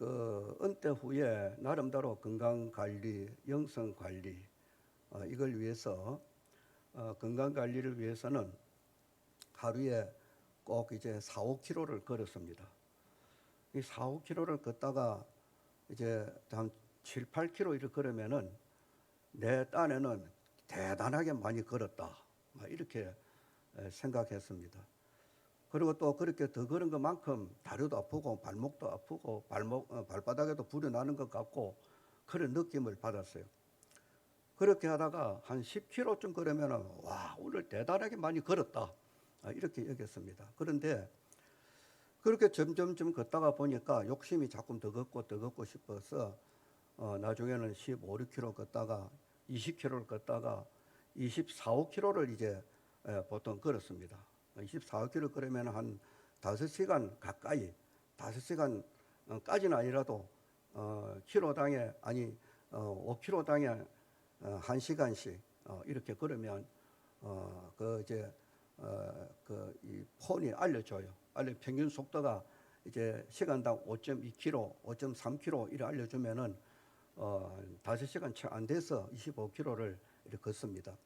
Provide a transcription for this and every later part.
은퇴 후에 나름대로 건강 관리, 영성 관리 이걸 위해서 건강 관리를 위해서는 하루에 꼭 이제 4, 5km를 걸었습니다. 이 4, 5km를 걷다가 이제 한 7, 8km 이렇게 걸으면은 내 딴에는 대단하게 많이 걸었다. 이렇게 생각했습니다. 그리고 또 그렇게 더 걸은 것만큼 다리도 아프고 발목도 아프고 발바닥에도 불이 나는 것 같고 그런 느낌을 받았어요. 그렇게 하다가 한 10km쯤 걸으면 와, 오늘 대단하게 많이 걸었다. 이렇게 여겼습니다. 그런데 그렇게 점점점 걷다가 보니까 욕심이 자꾸 더 걷고 싶어서 나중에는 15, 16km 걷다가 20km를 걷다가 24, 5km를 이제 보통 걸었습니다. 24, 5km 걸으면 한 5시간 가까이, 5시간까지는 아니라도 킬로당에 5km당에 1시간씩 이렇게 걸으면 이 폰이 알려줘요. 평균 속도가 이제 시간당 5.2km, 5.3km 이렇게 알려주면은 5시간 채 안 돼서 25km를 이렇게 걷습니다.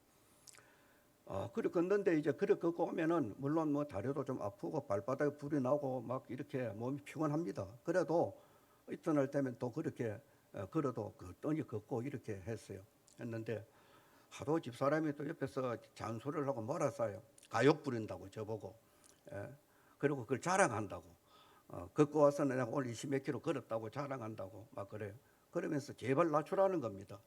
그렇게 걷는데 이제 그렇게 걷고 오면은 물론 뭐 다리도 좀 아프고 발바닥에 불이 나고 막 이렇게 몸이 피곤합니다. 그래도 이튿날 되면 또 그렇게 걸어도 걷더니 걷고 이렇게 했는데 하도 집사람이 또 옆에서 잔소리를 하고 몰았어요. 가욕 부린다고 저보고. 그리고 그걸 자랑한다고. 걷고 와서는 내가 오늘 20몇 킬로 걸었다고 자랑한다고 막 그래요. 그러면서 제발 낮추라는 겁니다.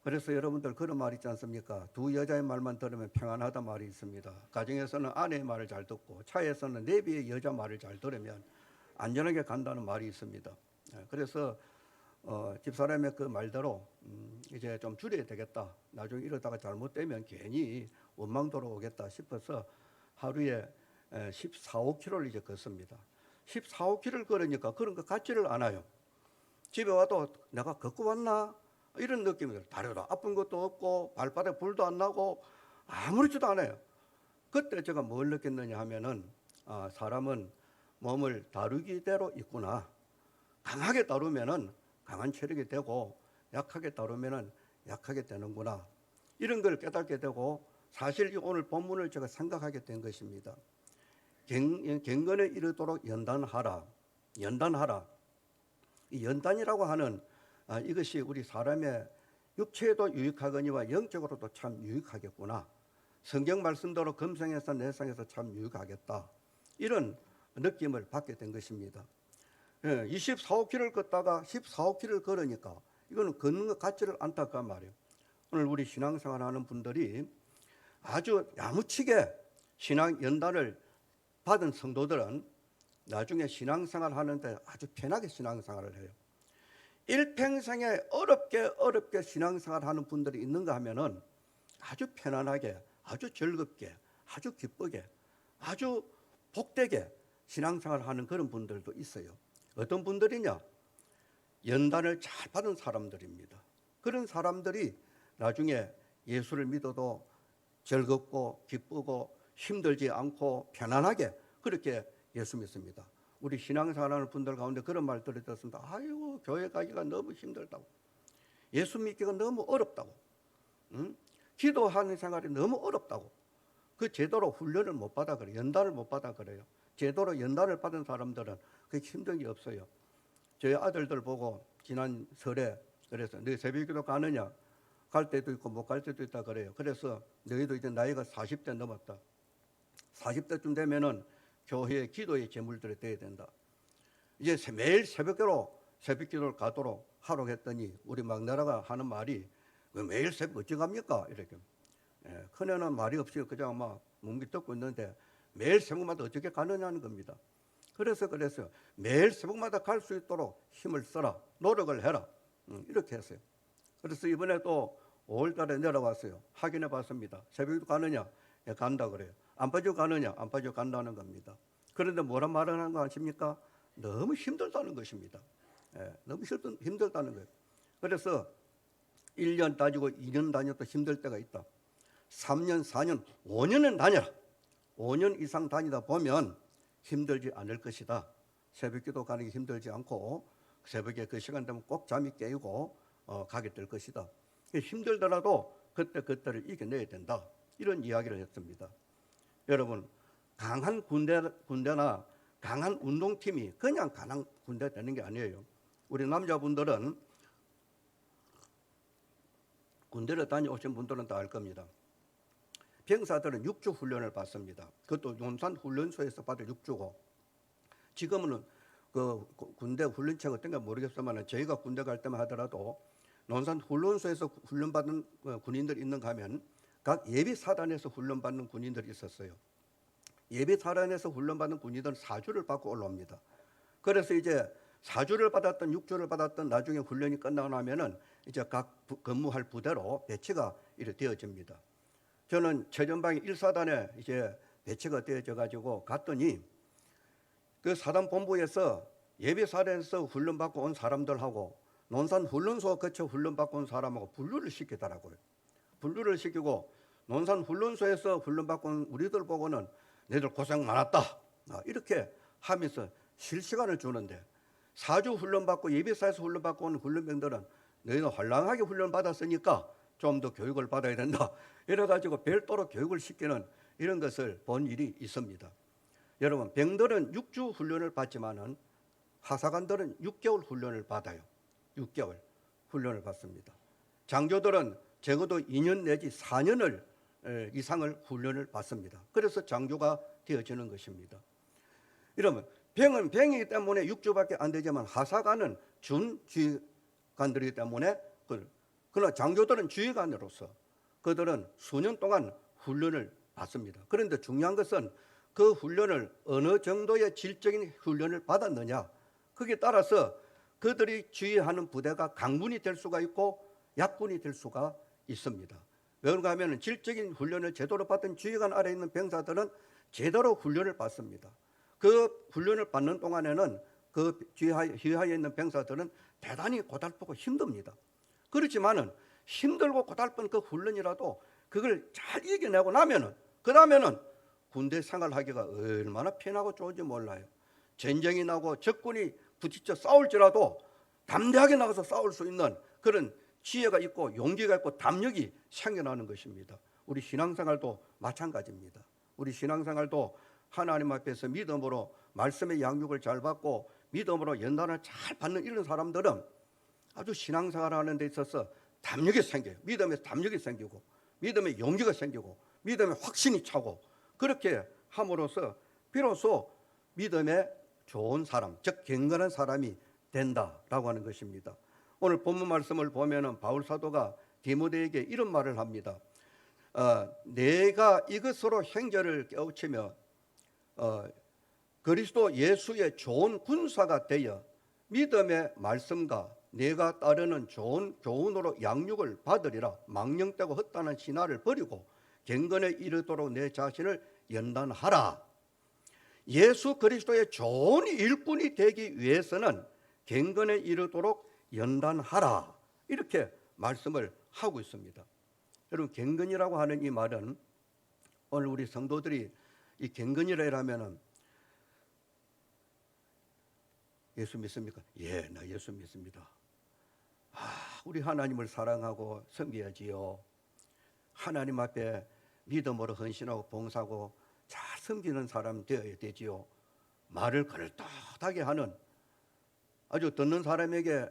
그래서 여러분들 그런 말 있지 않습니까? 두 여자의 말만 들으면 평안하다 말이 있습니다. 가정에서는 아내의 말을 잘 듣고 차에서는 내비의 여자 말을 잘 들으면 안전하게 간다는 말이 있습니다. 그래서 집사람의 그 말대로 이제 좀 줄여야 되겠다. 나중에 이러다가 잘못되면 괜히 원망 돌아오겠다 싶어서 하루에 14, 5km를 이제 걷습니다. 14, 5km를 걸으니까 그런 거 같지를 않아요. 집에 와도 내가 걷고 왔나? 이런 느낌이 들어요. 다리도 아픈 것도 없고 발바닥에 불도 안 나고 아무렇지도 않아요. 그때 제가 뭘 느꼈느냐 하면은 사람은 몸을 다루기대로 있구나. 강하게 다루면은 강한 체력이 되고 약하게 다루면은 약하게 되는구나. 이런 걸 깨닫게 되고 사실 오늘 본문을 제가 생각하게 된 것입니다. 경건에 이르도록 연단하라. 이 연단이라고 하는 이것이 우리 사람의 육체에도 유익하거니와 영적으로도 참 유익하겠구나. 성경 말씀대로 금성에서 내성에서 참 유익하겠다. 이런 느낌을 받게 된 것입니다. 24, 5km를 걷다가 14, 5km를 걸으니까 이거는 걷는 것 같지를 않다고 말이에요. 오늘 우리 신앙생활 하는 분들이 아주 야무치게 신앙 연단을 받은 성도들은 나중에 신앙생활 하는데 아주 편하게 신앙생활을 해요. 일평생에 어렵게 신앙생활 하는 분들이 있는가 하면은 아주 편안하게, 아주 즐겁게, 아주 기쁘게, 아주 복되게 신앙생활 하는 그런 분들도 있어요. 어떤 분들이냐? 연단을 잘 받은 사람들입니다. 그런 사람들이 나중에 예수를 믿어도 즐겁고 기쁘고 힘들지 않고 편안하게 그렇게 예수 믿습니다. 우리 신앙생활하는 분들 가운데 그런 말 들었습니다. 아이고, 교회 가기가 너무 힘들다고. 예수 믿기가 너무 어렵다고. 기도하는 생활이 너무 어렵다고. 그 제대로 훈련을 못 받아 그래요. 연단을 못 받아 그래요. 제대로 연단을 받은 사람들은 그게 힘든 게 없어요. 저희 아들들 보고 지난 설에 그래서 너 새벽기도 가느냐? 갈 때도 있고 못 갈 때도 있다 그래요. 그래서 너희도 이제 나이가 40대 넘었다. 40대쯤 되면은 교회의 기도의 제물들이 돼야 된다. 이제 매일 새벽기도를 가도록 하라고 했더니 우리 막내라가 하는 말이 매일 새벽 어찌 갑니까? 이렇게. 큰애는 말이 없이 그냥 막 뭉기 듣고 있는데 매일 새벽마다 어떻게 가느냐는 겁니다. 그래서 매일 새벽마다 갈 수 있도록 힘을 써라. 노력을 해라. 이렇게 했어요. 그래서 이번에 또 5월 달에 내려왔어요. 확인해 봤습니다. 새벽에도 가느냐? 예, 간다 그래요. 안 빠지고 가느냐? 안 빠지고 간다는 겁니다. 그런데 뭐란 말을 하는 거 아십니까? 너무 힘들다는 것입니다. 너무 힘들다는 거예요. 그래서 1년 다니고 2년 다녀도 힘들 때가 있다. 3년, 4년, 5년은 다녀라. 5년 이상 다니다 보면 힘들지 않을 것이다. 새벽기도 가는 게 힘들지 않고 새벽에 그 시간 되면 꼭 잠이 깨고 가게 될 것이다. 힘들더라도 그때를 이겨내야 된다. 이런 이야기를 했습니다. 여러분, 강한 군대나 강한 운동팀이 그냥 강한 군대 되는 게 아니에요. 우리 남자분들은 군대를 다녀오신 분들은 다 알 겁니다. 병사들은 6주 훈련을 받습니다. 그것도 용산 훈련소에서 받을 6주고, 지금은 그 군대 훈련체가 어떤가 모르겠지만 저희가 군대 갈 때만 하더라도 논산 훈련소에서 훈련받는 군인들이 있는가 하면 각 예비사단에서 훈련받는 군인들이 있었어요. 예비사단에서 훈련받는 군인들은 4주를 받고 올라옵니다. 그래서 이제 4주를 받았던 6주를 받았던 나중에 훈련이 끝나고 나면은 이제 각 근무할 부대로 배치가 이렇게 되어집니다. 저는 최전방의 1사단에 이제 배치가 되어져 가지고 갔더니 그 사단 본부에서 예비사단에서 훈련받고 온 사람들하고 논산 훈련소 거쳐 훈련받고 온 사람하고 분류를 시키더라고요. 분류를 시키고 논산 훈련소에서 훈련받고 온 우리들 보고는 너희들 고생 많았다 이렇게 하면서 실시간을 주는데, 4주 훈련받고 예비사에서 훈련받고 온 훈련병들은 너희는 활랑하게 훈련받았으니까 좀 더 교육을 받아야 된다 이래가지고 별도로 교육을 시키는 이런 것을 본 일이 있습니다. 여러분, 병들은 6주 훈련을 받지만은 하사관들은 6개월 훈련을 받아요. 6개월 훈련을 받습니다. 장교들은 적어도 2년 내지 4년을 이상을 훈련을 받습니다. 그래서 장교가 되어지는 것입니다. 이러면 병은 병이기 때문에 6주밖에 안 되지만 하사관은 준지휘관들이기 때문에 그러나 장교들은 지휘관으로서 그들은 수년 동안 훈련을 받습니다. 그런데 중요한 것은 그 훈련을 어느 정도의 질적인 훈련을 받았느냐, 거기에 따라서 그들이 지휘하는 부대가 강군이 될 수가 있고 약군이 될 수가 있습니다. 왜 그런가 하면 질적인 훈련을 제대로 받은 지휘관 아래에 있는 병사들은 제대로 훈련을 받습니다. 그 훈련을 받는 동안에는 그 지휘하에 있는 병사들은 대단히 고달프고 힘듭니다. 그렇지만은 힘들고 고달픈 그 훈련이라도 그걸 잘 이겨내고 나면은 그 다음에는 군대 생활하기가 얼마나 편하고 좋은지 몰라요. 전쟁이 나고 적군이 부딪혀 싸울지라도 담대하게 나가서 싸울 수 있는 그런 지혜가 있고 용기가 있고 담력이 생겨나는 것입니다. 우리 신앙생활도 마찬가지입니다. 우리 신앙생활도 하나님 앞에서 믿음으로 말씀의 양육을 잘 받고 믿음으로 연단을 잘 받는 이런 사람들은 아주 신앙생활하는 데 있어서 담력이 생겨요. 믿음에 담력이 생기고 믿음에 용기가 생기고 믿음에 확신이 차고, 그렇게 함으로써 비로소 믿음에 좋은 사람, 즉 경건한 사람이 된다라고 하는 것입니다. 오늘 본문 말씀을 보면은 바울 사도가 디모데에게 이런 말을 합니다. 내가 이것으로 형제를 깨우치며 그리스도 예수의 좋은 군사가 되어 믿음의 말씀과 내가 따르는 좋은 교훈으로 양육을 받으리라. 망령되고 헛다는 신화를 버리고 경건에 이르도록 내 자신을 연단하라. 예수 그리스도의 좋은 일꾼이 되기 위해서는 경건에 이르도록 연단하라. 이렇게 말씀을 하고 있습니다. 여러분, 경건이라고 하는 이 말은 오늘 우리 성도들이 이 경건이라 하면은 예수 믿습니까? 예, 나 예수 믿습니다. 우리 하나님을 사랑하고 섬겨야지요. 하나님 앞에 믿음으로 헌신하고 봉사하고 잘 섬기는 사람 되어야 되지요. 말을 그럴듯하게 하는, 아주 듣는 사람에게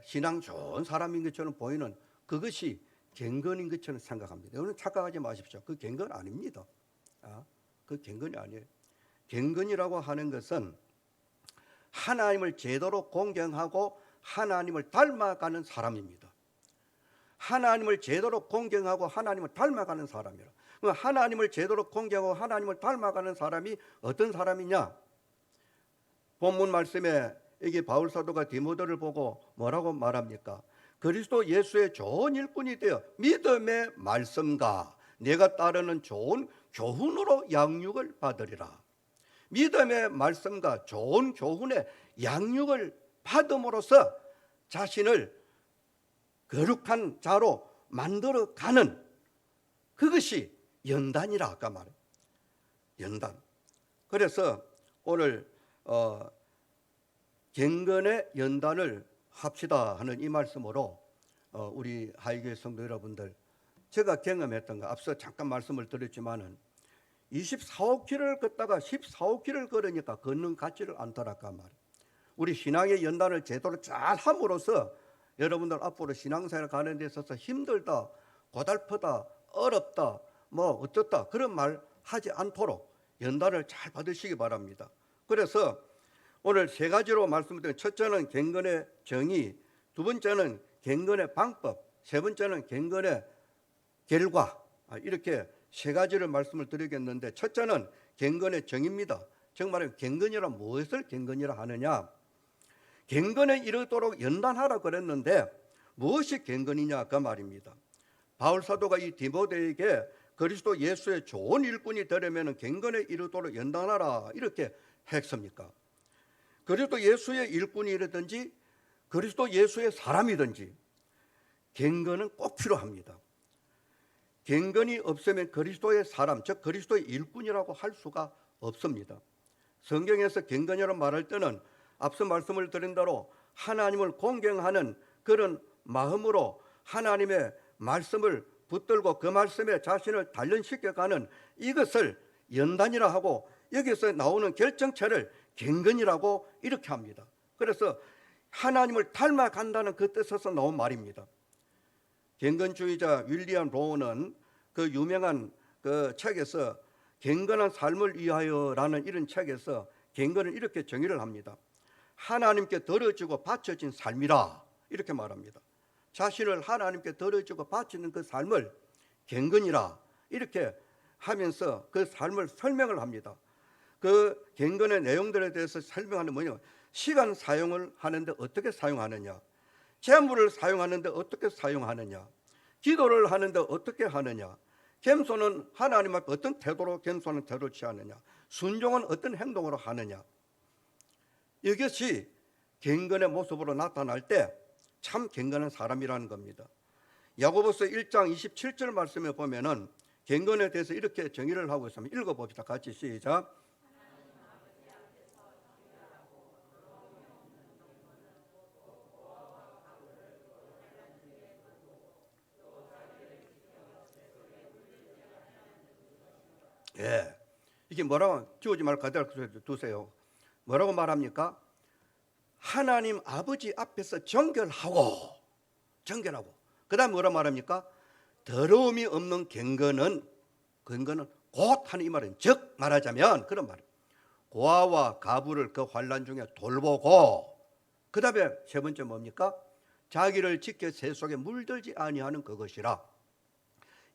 신앙 좋은 사람인 것처럼 보이는 그것이 경건인 것처럼 생각합니다. 여러분 착각하지 마십시오. 그 경건 아닙니다. 그 경건이 아니에요. 경건이라고 하는 것은 하나님을 제대로 공경하고 하나님을 닮아가는 사람입니다. 하나님을 제대로 공경하고 하나님을 닮아가는 사람이라. 하나님을 제대로 공경하고 하나님을 닮아가는 사람이 어떤 사람이냐? 본문 말씀에 이게 바울 사도가 디모데를 보고 뭐라고 말합니까? 그리스도 예수의 좋은 일꾼이 되어 믿음의 말씀과 내가 따르는 좋은 교훈으로 양육을 받으리라. 믿음의 말씀과 좋은 교훈의 양육을 받음으로써 자신을 거룩한 자로 만들어가는 그것이 연단이라 아까 말해. 연단. 그래서 오늘 경건의 연단을 합시다 하는 이 말씀으로 우리 하이교회 성도 여러분들, 제가 경험했던 거 앞서 잠깐 말씀을 드렸지만은 24호길을 걷다가 14호길을 걸으니까 걷는 가치를 않더라까 말이에요. 우리 신앙의 연단을 제대로 잘 함으로써 여러분들 앞으로 신앙생활 가는 데 있어서 힘들다, 고달프다, 어렵다, 뭐 어떻다 그런 말 하지 않도록 연단을 잘 받으시기 바랍니다. 그래서 오늘 세 가지로 말씀드린, 첫째는 경건의 정의, 두 번째는 경건의 방법, 세 번째는 경건의 결과, 이렇게 세 가지를 말씀을 드리겠는데, 첫째는 경건의 정의입니다. 정말 경건이라 무엇을 경건이라 하느냐? 경건에 이르도록 연단하라 그랬는데 무엇이 경건이냐 그 말입니다. 바울 사도가 이 디모데에게 그리스도 예수의 좋은 일꾼이 되려면 경건에 이르도록 연단하라 이렇게 했습니까? 그리스도 예수의 일꾼이라든지 그리스도 예수의 사람이든지 경건은 꼭 필요합니다. 경건이 없으면 그리스도의 사람, 즉 그리스도의 일꾼이라고 할 수가 없습니다. 성경에서 경건이라고 말할 때는 앞서 말씀을 드린 대로 하나님을 공경하는 그런 마음으로 하나님의 말씀을 붙들고 그 말씀에 자신을 단련시켜가는 이것을 연단이라 하고, 여기서 나오는 결정체를 경건이라고 이렇게 합니다. 그래서 하나님을 닮아간다는 그 뜻에서 나온 말입니다. 경건주의자 윌리엄 로우는 그 유명한 그 책에서 경건한 삶을 위하여라는 이런 책에서 경건을 이렇게 정의를 합니다. 하나님께 드려지고 바쳐진 삶이라 이렇게 말합니다. 자신을 하나님께 드려지고 바치는 그 삶을 경건이라 이렇게 하면서 그 삶을 설명을 합니다. 그 경건의 내용들에 대해서 설명하는 뭐냐? 시간 사용을 하는데 어떻게 사용하느냐, 재물을 사용하는데 어떻게 사용하느냐, 기도를 하는데 어떻게 하느냐, 겸손은 하나님 앞에 어떤 태도로 겸손한 태도를 취하느냐, 순종은 어떤 행동으로 하느냐, 이것이 경건의 모습으로 나타날 때 참 경건한 사람이라는 겁니다. 야고보서 1장 27절 말씀에 보면은 경건에 대해서 이렇게 정의를 하고 있습니다. 읽어봅시다. 같이 시작. 예, 이게 뭐라고 지우지 말고 그대로 두세요. 뭐라고 말합니까? 하나님 아버지 앞에서 정결하고 그 다음 뭐라 말합니까? 더러움이 없는 경건은 곧 하는 이 말은, 즉 말하자면 그런 말이에요. 고아와 가부를 그 환난 중에 돌보고, 그 다음에 세 번째 뭡니까? 자기를 지켜 새 속에 물들지 아니하는 그것이라.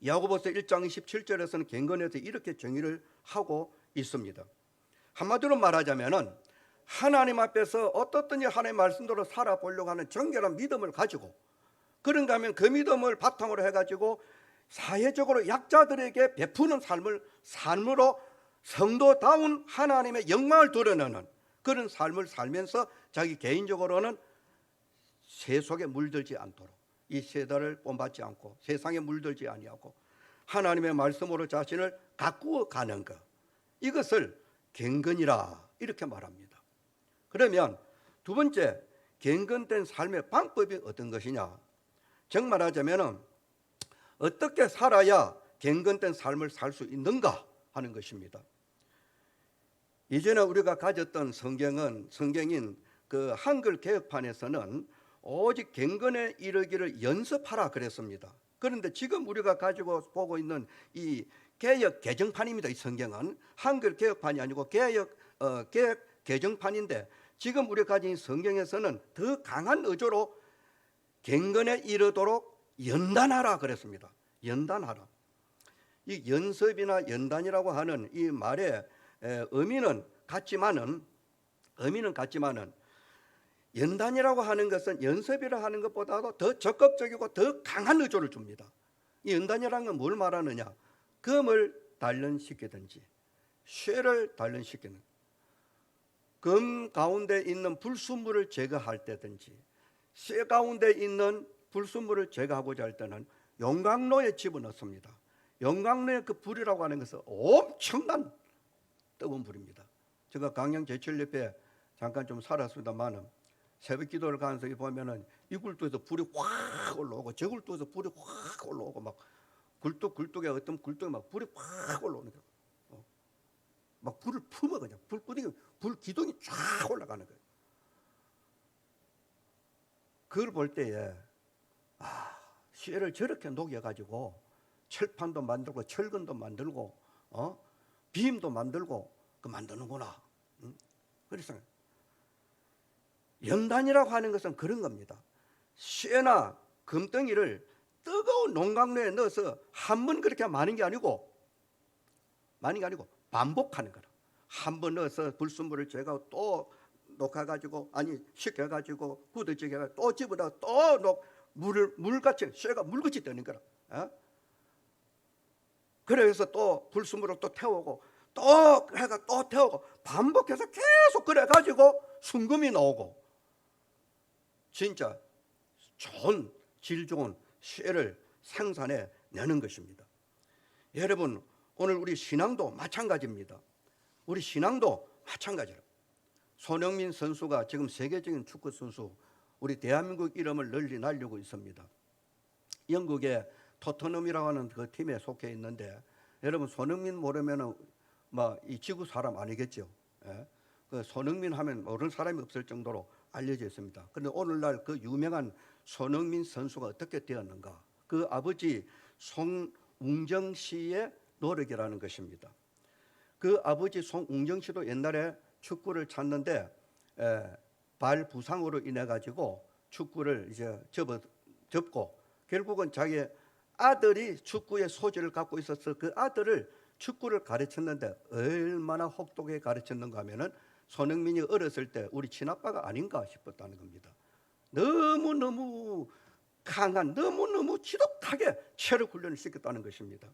야고보서 1장 27절에서는 경건에 대해 이렇게 정의를 하고 있습니다. 한마디로 말하자면은 하나님 앞에서 어떻든지 하나님의 말씀대로 살아보려고 하는 정결한 믿음을 가지고, 그런가 하면 그 믿음을 바탕으로 해가지고 사회적으로 약자들에게 베푸는 삶으로 성도다운 하나님의 영광을 드러내는 그런 삶을 살면서 자기 개인적으로는 새 속에 물들지 않도록, 이 세대를 본받지 않고 세상에 물들지 아니하고 하나님의 말씀으로 자신을 가꾸어 가는 것, 이것을 경건이라 이렇게 말합니다. 그러면 두 번째, 경건된 삶의 방법이 어떤 것이냐? 정말 하자면 어떻게 살아야 경건된 삶을 살 수 있는가 하는 것입니다. 이전에 우리가 가졌던 성경인 그 한글 개혁판에서는 오직 경건에 이르기를 연습하라 그랬습니다. 그런데 지금 우리가 가지고 보고 있는 이 개혁 개정판입니다. 이 성경은 한글 개혁판이 아니고 개혁 개정판인데, 지금 우리가 가진 성경에서는 더 강한 의조로 경건에 이르도록 연단하라 그랬습니다. 연단하라. 이 연습이나 연단이라고 하는 이 말의 의미는 같지만은 연단이라고 하는 것은 연습이라 하는 것보다도 더 적극적이고 더 강한 의조를 줍니다. 이 연단이라는 건 뭘 말하느냐? 금을 단련시키든지 쇠를 단련시키는, 금 가운데 있는 불순물을 제거할 때든지 쇠 가운데 있는 불순물을 제거하고자 할 때는 용광로에 집어넣습니다. 용광로의 그 불이라고 하는 것은 엄청난 뜨거운 불입니다. 제가 강영 제철 옆에 잠깐 좀 살았습니다만은 새벽 기도를 가면서 보면은 이 굴뚝에서 불이 확 올라오고 저 굴뚝에서 불이 확 올라오고 막 굴뚝에 어떤 굴뚝에 막 불이 확 올라오는 거예요. 막 불을 품어 그냥 불 기둥이 쫙 올라가는 거예요. 그걸 볼 때에 쇠를 저렇게 녹여가지고 철판도 만들고 철근도 만들고 빔도 만들고 그 만드는구나. 그래서 연단이라고 하는 것은 그런 겁니다. 쇠나 금덩이를 뜨거운 농강로에 넣어서 한 번 그렇게 많은 게 아니고 반복하는 거라. 한 번 넣어서 불순물을 제거하고 또 녹아가지고 식혀가지고 굳어지게 또 집어다 또 물같이 쇠가 물같이 뜨는 거라. 그래서 또 불순물을 또 태우고 또 해가 또 태우고 반복해서 계속 그래가지고 순금이 나오고 진짜 좋은 질 좋은 쇠를 생산해 내는 것입니다. 여러분 오늘 우리 신앙도 마찬가지입니다. 우리 신앙도 마찬가지로 손흥민 선수가 지금 세계적인 축구 선수 우리 대한민국 이름을 널리 날리고 있습니다. 영국의 토트넘이라고 하는 그 팀에 속해 있는데 여러분 손흥민 모르면은 이 지구 사람 아니겠죠. 그 손흥민 하면 모르는 사람이 없을 정도로 알려져 있습니다. 그런데 오늘날 그 유명한 손흥민 선수가 어떻게 되었는가? 그 아버지 송웅정 씨의 노력이라는 것입니다. 그 아버지 송웅정 씨도 옛날에 축구를 찼는데 발 부상으로 인해 가지고 축구를 이제 접고 결국은 자기 아들이 축구의 소질을 갖고 있어서 그 아들을 축구를 가르쳤는데 얼마나 혹독하게 가르쳤는가 하면은 손흥민이 어렸을 때 우리 친아빠가 아닌가 싶었다는 겁니다. 너무너무 강한 너무너무 지독하게 체력 훈련을 시켰다는 것입니다.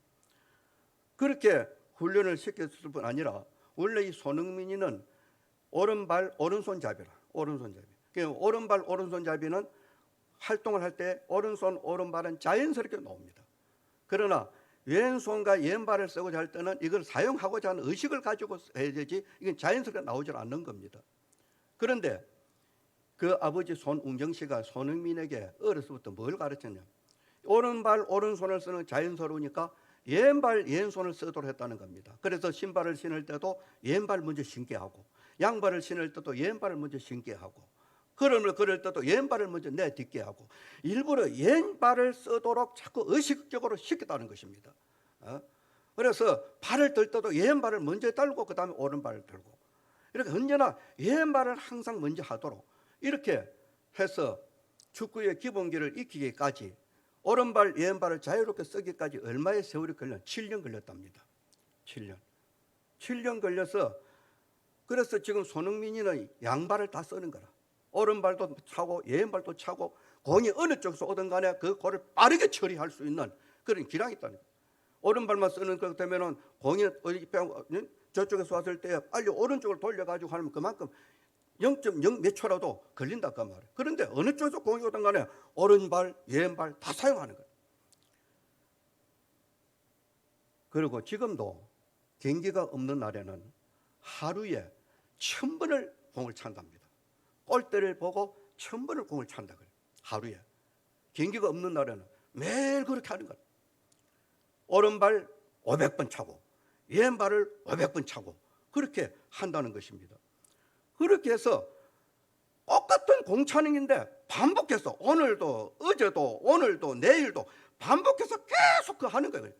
그렇게 훈련을 시켰을 뿐 아니라 원래 이 손흥민이는 오른발 오른손잡이라 오른손잡이. 오른발 오른손잡이는 활동을 할 때 오른손 오른발은 자연스럽게 나옵니다. 그러나 왼손과 왼발을 쓰고자 할 때는 이걸 사용하고자 하는 의식을 가지고 해야 되지 이건 자연스럽게 나오질 않는 겁니다. 그런데 그 아버지 손웅정 씨가 손흥민에게 어려서부터 뭘 가르쳤냐? 오른발 오른손을 쓰는 자연스러우니까 왼발 왼손을 쓰도록 했다는 겁니다. 그래서 신발을 신을 때도 왼발 먼저 신게 하고 양발을 신을 때도 왼발을 먼저 신게 하고 걸음을 걸을 때도 왼발을 먼저 내딛게 하고 일부러 왼발을 쓰도록 자꾸 의식적으로 시켰다는 것입니다. 그래서 발을 들 때도 왼발을 먼저 달고 그 다음에 오른발을 들고 이렇게 언제나 왼발을 항상 먼저 하도록 이렇게 해서 축구의 기본기를 익히기까지 오른발 왼발을 자유롭게 쓰기까지 얼마의 세월이 걸려? 7년 걸렸답니다. 7년 걸려서 그래서 지금 손흥민이는 양발을 다 쓰는 거라. 오른발도 차고 왼발도 차고 공이 어느 쪽에서 오든 간에 그 골을 빠르게 처리할 수 있는 그런 기량이 있다는 거예요. 오른발만 쓰는 것 되면은 공이 저쪽에서 왔을 때 빨리 오른쪽을 돌려가지고 하면 그만큼 0.0 몇 초라도 걸린다 그 말이에요. 그런데 어느 쪽에서 공이 오든 간에 오른발 왼발 다 사용하는 거예요. 그리고 지금도 경기가 없는 날에는 하루에 1000번을 공을 찬답니다. 골대를 보고 1000번을 공을 찬다 그래요. 하루에. 경기가 없는 날에는 매일 그렇게 하는 거예요. 오른발 500번 차고 왼발을 500번 차고 그렇게 한다는 것입니다. 그렇게 해서 똑같은 공차는인데 반복해서 오늘도 어제도 오늘도 내일도 반복해서 계속 그 하는 거예요.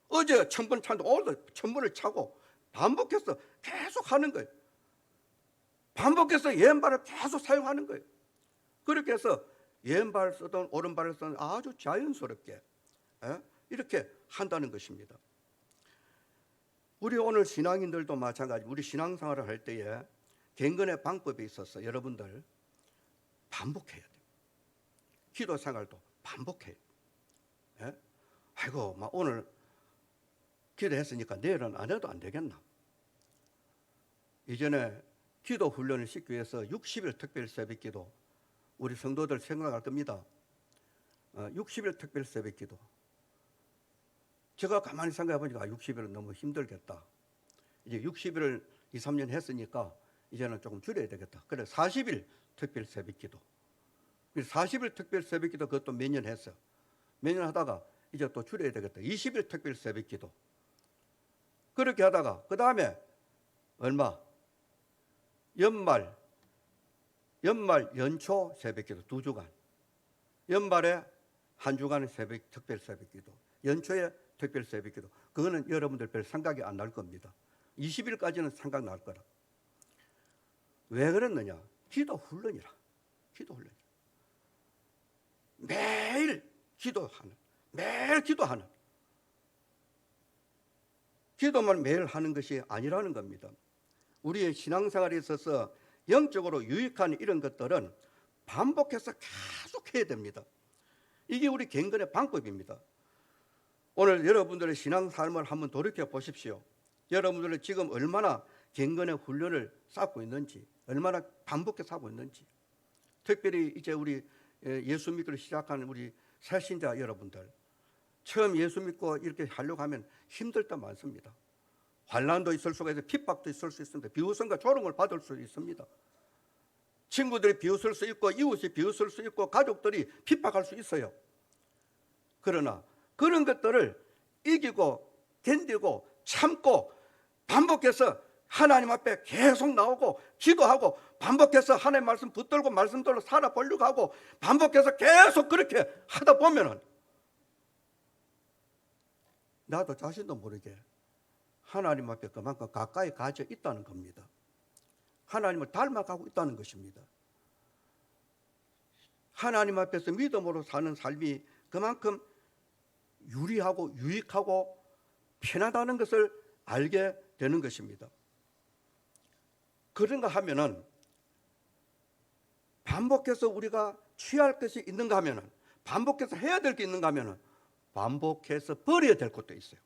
어제 1000번 찬데 오늘도 1000번을 차고 반복해서 계속 하는 거예요. 반복해서 왼발을 계속 사용하는 거예요. 그렇게 해서 왼발 쓰든 오른발을 쓰든 아주 자연스럽게 이렇게 한다는 것입니다. 우리 오늘 신앙인들도 마찬가지 우리 신앙생활을 할 때에 경건의 방법이 있어서 여러분들 반복해야 돼요. 기도 생활도 반복해요. 아이고 막 오늘 기도했으니까 내일은 안 해도 안 되겠나? 이전에 기도 훈련을 시키기 위해서 60일 특별 새벽기도 우리 성도들 생각할 겁니다. 60일 특별 새벽기도 제가 가만히 생각해 보니까 60일은 너무 힘들겠다. 이제 60일을 2, 3년 했으니까 이제는 조금 줄여야 되겠다. 그래 40일 특별 새벽기도. 40일 특별 새벽기도 그것도 몇 년 했어. 몇 년 하다가 이제 또 줄여야 되겠다. 20일 특별 새벽기도. 그렇게 하다가 그 다음에 얼마? 연말 연초 새벽기도 2주간. 연말에 1주간의 특별 새벽기도. 연초에 특별 새벽기도. 그거는 여러분들 별 생각이 안 날 겁니다. 20일까지는 생각 날 거라. 왜 그랬느냐? 기도 훈련이라. 기도 훈련. 매일 기도하는. 기도만 매일 하는 것이 아니라는 겁니다. 우리의 신앙생활에 있어서 영적으로 유익한 이런 것들은 반복해서 계속 해야 됩니다. 이게 우리 경건의 방법입니다. 오늘 여러분들의 신앙삶을 한번 돌이켜 보십시오. 여러분들은 지금 얼마나 경건의 훈련을 쌓고 있는지, 얼마나 반복해서 하고 있는지. 특별히 이제 우리 예수 믿기를 시작하는 우리 새신자 여러분들, 처음 예수 믿고 이렇게 하려고 하면 힘들 때 많습니다. 환난도 있을 수가 있어요. 핍박도 있을 수 있습니다. 비웃음과 조롱을 받을 수 있습니다. 친구들이 비웃을 수 있고, 이웃이 비웃을 수 있고, 가족들이 핍박할 수 있어요. 그러나 그런 것들을 이기고 견디고 참고 반복해서 하나님 앞에 계속 나오고 기도하고 반복해서 하나님 말씀 붙들고 말씀대로 살아보려고 하고 반복해서 계속 그렇게 하다 보면은 나도 자신도 모르게 하나님 앞에 그만큼 가까이 가져 있다는 겁니다. 하나님을 닮아가고 있다는 것입니다. 하나님 앞에서 믿음으로 사는 삶이 그만큼 유리하고 유익하고 편하다는 것을 알게 되는 것입니다. 그런가 하면은 반복해서 우리가 취할 것이 있는가 하면은 반복해서 해야 될 게 있는가 하면은 반복해서 버려야 될 것도 있어요.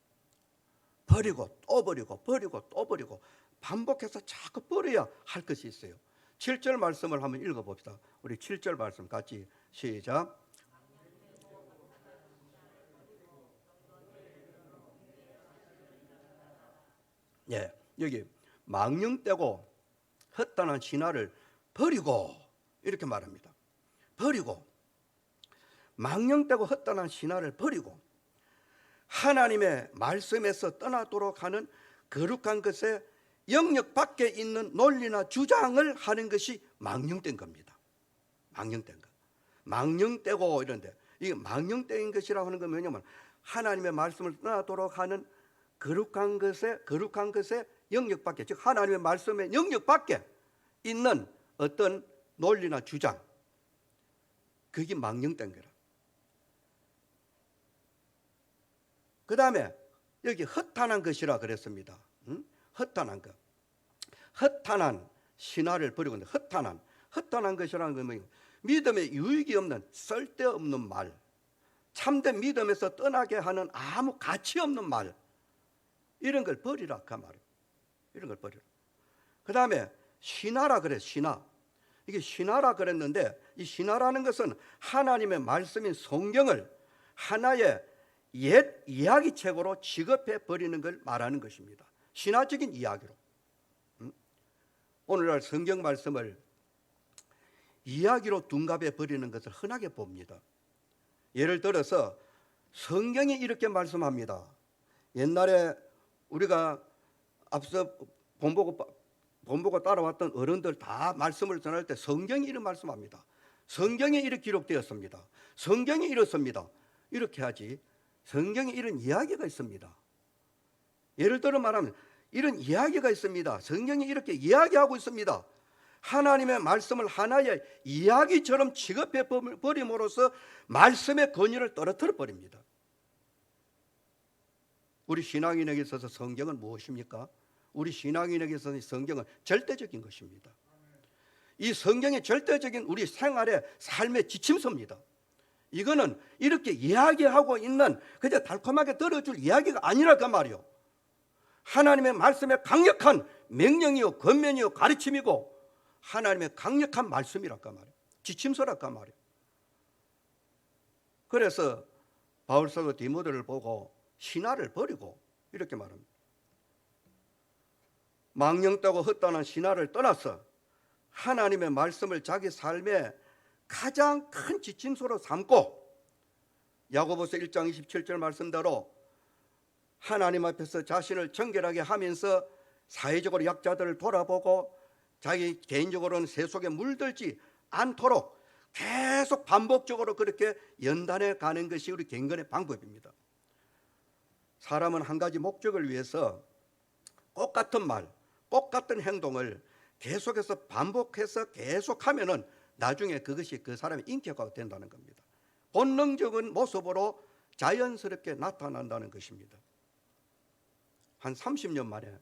버리고 또 버리고 버리고 또 버리고 반복해서 자꾸 버려야 할 것이 있어요. 7절 말씀을 한번 읽어봅시다. 우리 7절 말씀 같이 시작. 예, 여기 망령되고 헛단한 신화를 버리고 이렇게 말합니다. 버리고 망령되고 헛단한 신화를 버리고 하나님의 말씀에서 떠나도록 하는 거룩한 것에 영역 밖에 있는 논리나 주장을 하는 것이 망령된 겁니다. 망령된 것. 망령되고 이런데 이게 망령된 것이라고 하는 건 뭐냐면 하나님의 말씀을 떠나도록 하는 거룩한 것에 영역 밖에, 즉 하나님의 말씀의 영역 밖에 있는 어떤 논리나 주장, 그게 망령된 거라. 그 다음에 여기 허탄한 것이라 그랬습니다. 허탄한 것. 허탄한 신화를 버리고 있는데 허탄한 것이라는 건 뭐예요? 믿음에 유익이 없는 쓸데없는 말, 참된 믿음에서 떠나게 하는 아무 가치 없는 말, 이런 걸 버리라 그 말이에요. 이런 걸 버리라. 그 다음에 신화라 그래. 신화. 이게 신화라 그랬는데 이 신화라는 것은 하나님의 말씀인 성경을 하나의 옛 이야기책으로 취급해 버리는 걸 말하는 것입니다. 신화적인 이야기로. 오늘날 성경 말씀을 이야기로 둔갑해 버리는 것을 흔하게 봅니다. 예를 들어서 성경이 이렇게 말씀합니다. 옛날에 우리가 앞서 본보고 따라왔던 어른들 다 말씀을 전할 때 성경이 이런 말씀합니다. 성경에 이렇게 기록되었습니다. 성경이 이렇습니다. 이렇게 하지 성경에 이런 이야기가 있습니다. 예를 들어 말하면 이런 이야기가 있습니다. 성경이 이렇게 이야기하고 있습니다. 하나님의 말씀을 하나의 이야기처럼 취급해 버림으로써 말씀의 권위를 떨어뜨려 버립니다. 우리 신앙인에게 있어서 성경은 무엇입니까? 우리 신앙인에게 있어서 성경은 절대적인 것입니다. 이 성경의 절대적인 우리 생활의 삶의 지침서입니다. 이거는 이렇게 이야기하고 있는 그저 달콤하게 들어줄 이야기가 아니라 그 말이요. 하나님의 말씀의 강력한 명령이요 권면이요 가르침이고 하나님의 강력한 말씀이랄까 말이에요. 지침서랄까 말이에요. 그래서 바울사도 디모데를 보고 신화를 버리고 이렇게 말합니다. 망령되고 헛다는 신화를 떠나서 하나님의 말씀을 자기 삶의 가장 큰 지침서로 삼고 야고보서 1장 27절 말씀대로 하나님 앞에서 자신을 정결하게 하면서 사회적으로 약자들을 돌아보고 자기 개인적으로는 세 속에 물들지 않도록 계속 반복적으로 그렇게 연단해 가는 것이 우리 경건의 방법입니다. 사람은 한 가지 목적을 위해서 똑같은 말, 똑같은 행동을 계속해서 반복해서 계속하면은 나중에 그것이 그 사람의 인격화가 된다는 겁니다. 본능적인 모습으로 자연스럽게 나타난다는 것입니다. 한 30년 만에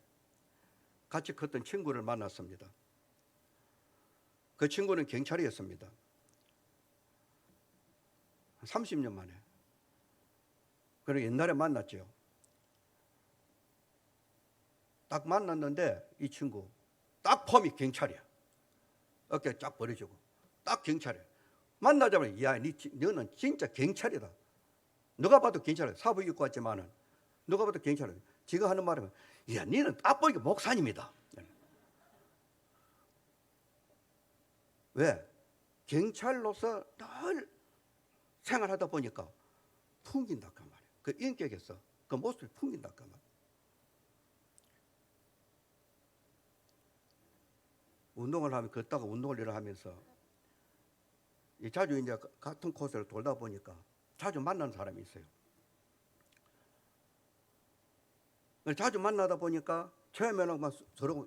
같이 컸던 친구를 만났습니다. 그 친구는 경찰이었습니다. 30년 만에. 그리고 옛날에 만났죠. 딱 만났는데 이 친구 딱 폼이 경찰이야. 어깨 쫙 벌어지고 딱 경찰이야. 만나자마자 야, 너는 진짜 경찰이다. 누가 봐도 경찰이야. 사복 입고 왔지만은 누가 봐도 경찰이야. 지가 하는 말은 야, 너는 딱 보니까 목사님이다. 왜? 경찰로서 늘 생활하다 보니까 풍긴다 그 말이야. 그 인격에서 그 모습이 풍긴다 그 말이야. 운동을 하면 걷다가 운동을 하면서 자주 이제 같은 코스를 돌다 보니까 자주 만나는 사람이 있어요. 자주 만나다 보니까 처음에는 막 서로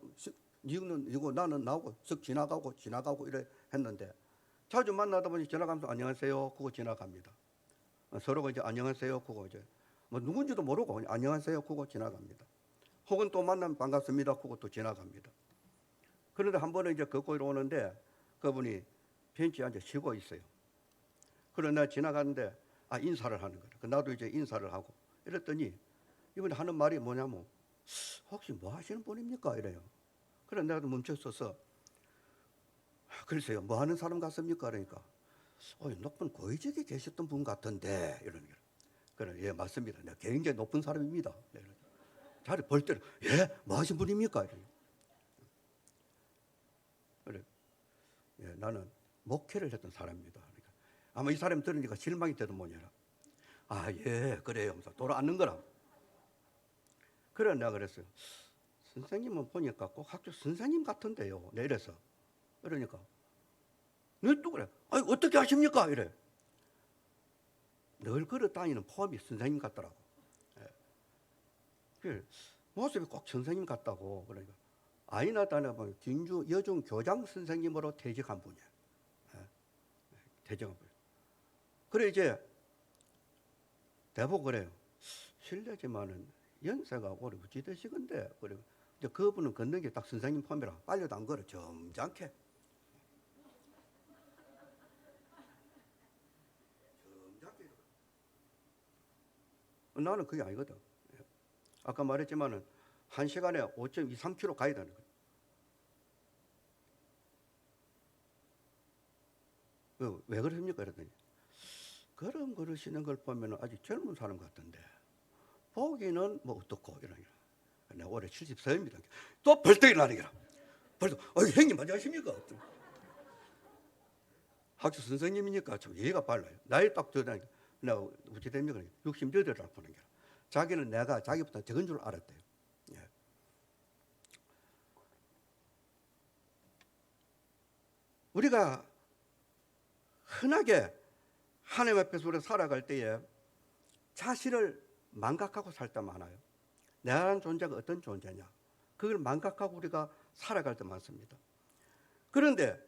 니는 이거 나는 나하고 쓱 지나가고 이래 했는데 자주 만나다 보니 지나가면서 안녕하세요 그거 지나갑니다. 서로가 이제 안녕하세요 그거 이제 뭐 누군지도 모르고 안녕하세요 그거 지나갑니다. 혹은 또 만나면 반갑습니다 그거 또 지나갑니다. 그런데 한 번은 이제 걷고 오는데 그분이 벤치에 앉아 쉬고 있어요. 그러나 내가 지나가는데 인사를 하는 거예요. 나도 이제 인사를 하고 이랬더니 이분이 하는 말이 뭐냐면 혹시 뭐 하시는 분입니까? 이래요. 그래 내가 멈췄어서 글쎄요 뭐 하는 사람 같습니까? 그러니까 높은 고위직에 계셨던 분 같은데 이러는 거예요. 그래 예 맞습니다. 내가 굉장히 높은 사람입니다. 자리 볼 때는 예? 뭐 하신 분입니까? 이래요. 그래 예, 나는 목회를 했던 사람입니다. 그러니까 아마 이 사람이 들으니까 실망이 되든 뭐냐라. 예 그래요 하면서 돌아앉는 거라. 그래 내가 그랬어요. 선생님은 보니까 꼭 학교 선생님 같은데요. 내 이래서 그러니까 너 또 그래. 어떻게 하십니까? 이래. 늘 걸어 다니는 폼이 선생님 같더라고. 예. 모습이 꼭 선생님 같다고. 그러니까 아이나 다녀보면 진주 여중 교장 선생님으로 퇴직한 분이야. 퇴직한 분. 그래 이제 대보고 그래요. 실례지만은 연세가 올해 어찌 되시건데 그래. 이제 그분은 걷는 게 딱 선생님 폼이라 빨리도 안 걸어 점잖게. 나는 그게 아니거든. 아까 말했지만은 1시간에 5.23km 가야 되는 거예요. 왜 그러십니까? 그랬더니 걸음 걸으시는 걸 보면 아직 젊은 사람 같은데 보기는 뭐 어떻고 이러니까 내가 올해 74입니다. 또 벌떡 일어나는 거라. 벌떡 형님 안녕하십니까? 학교 선생님이니까 좀 예의가 빨라요. 나이 딱 들으니까 내가 어찌 됩니까? 68이라고 보는 거야. 자기는 내가 자기보다 적은 줄 알았대요. 예. 우리가 흔하게 하나님 앞에서 우리가 살아갈 때에 자신을 망각하고 살 때 많아요. 내라는 존재가 어떤 존재냐. 그걸 망각하고 우리가 살아갈 때 많습니다. 그런데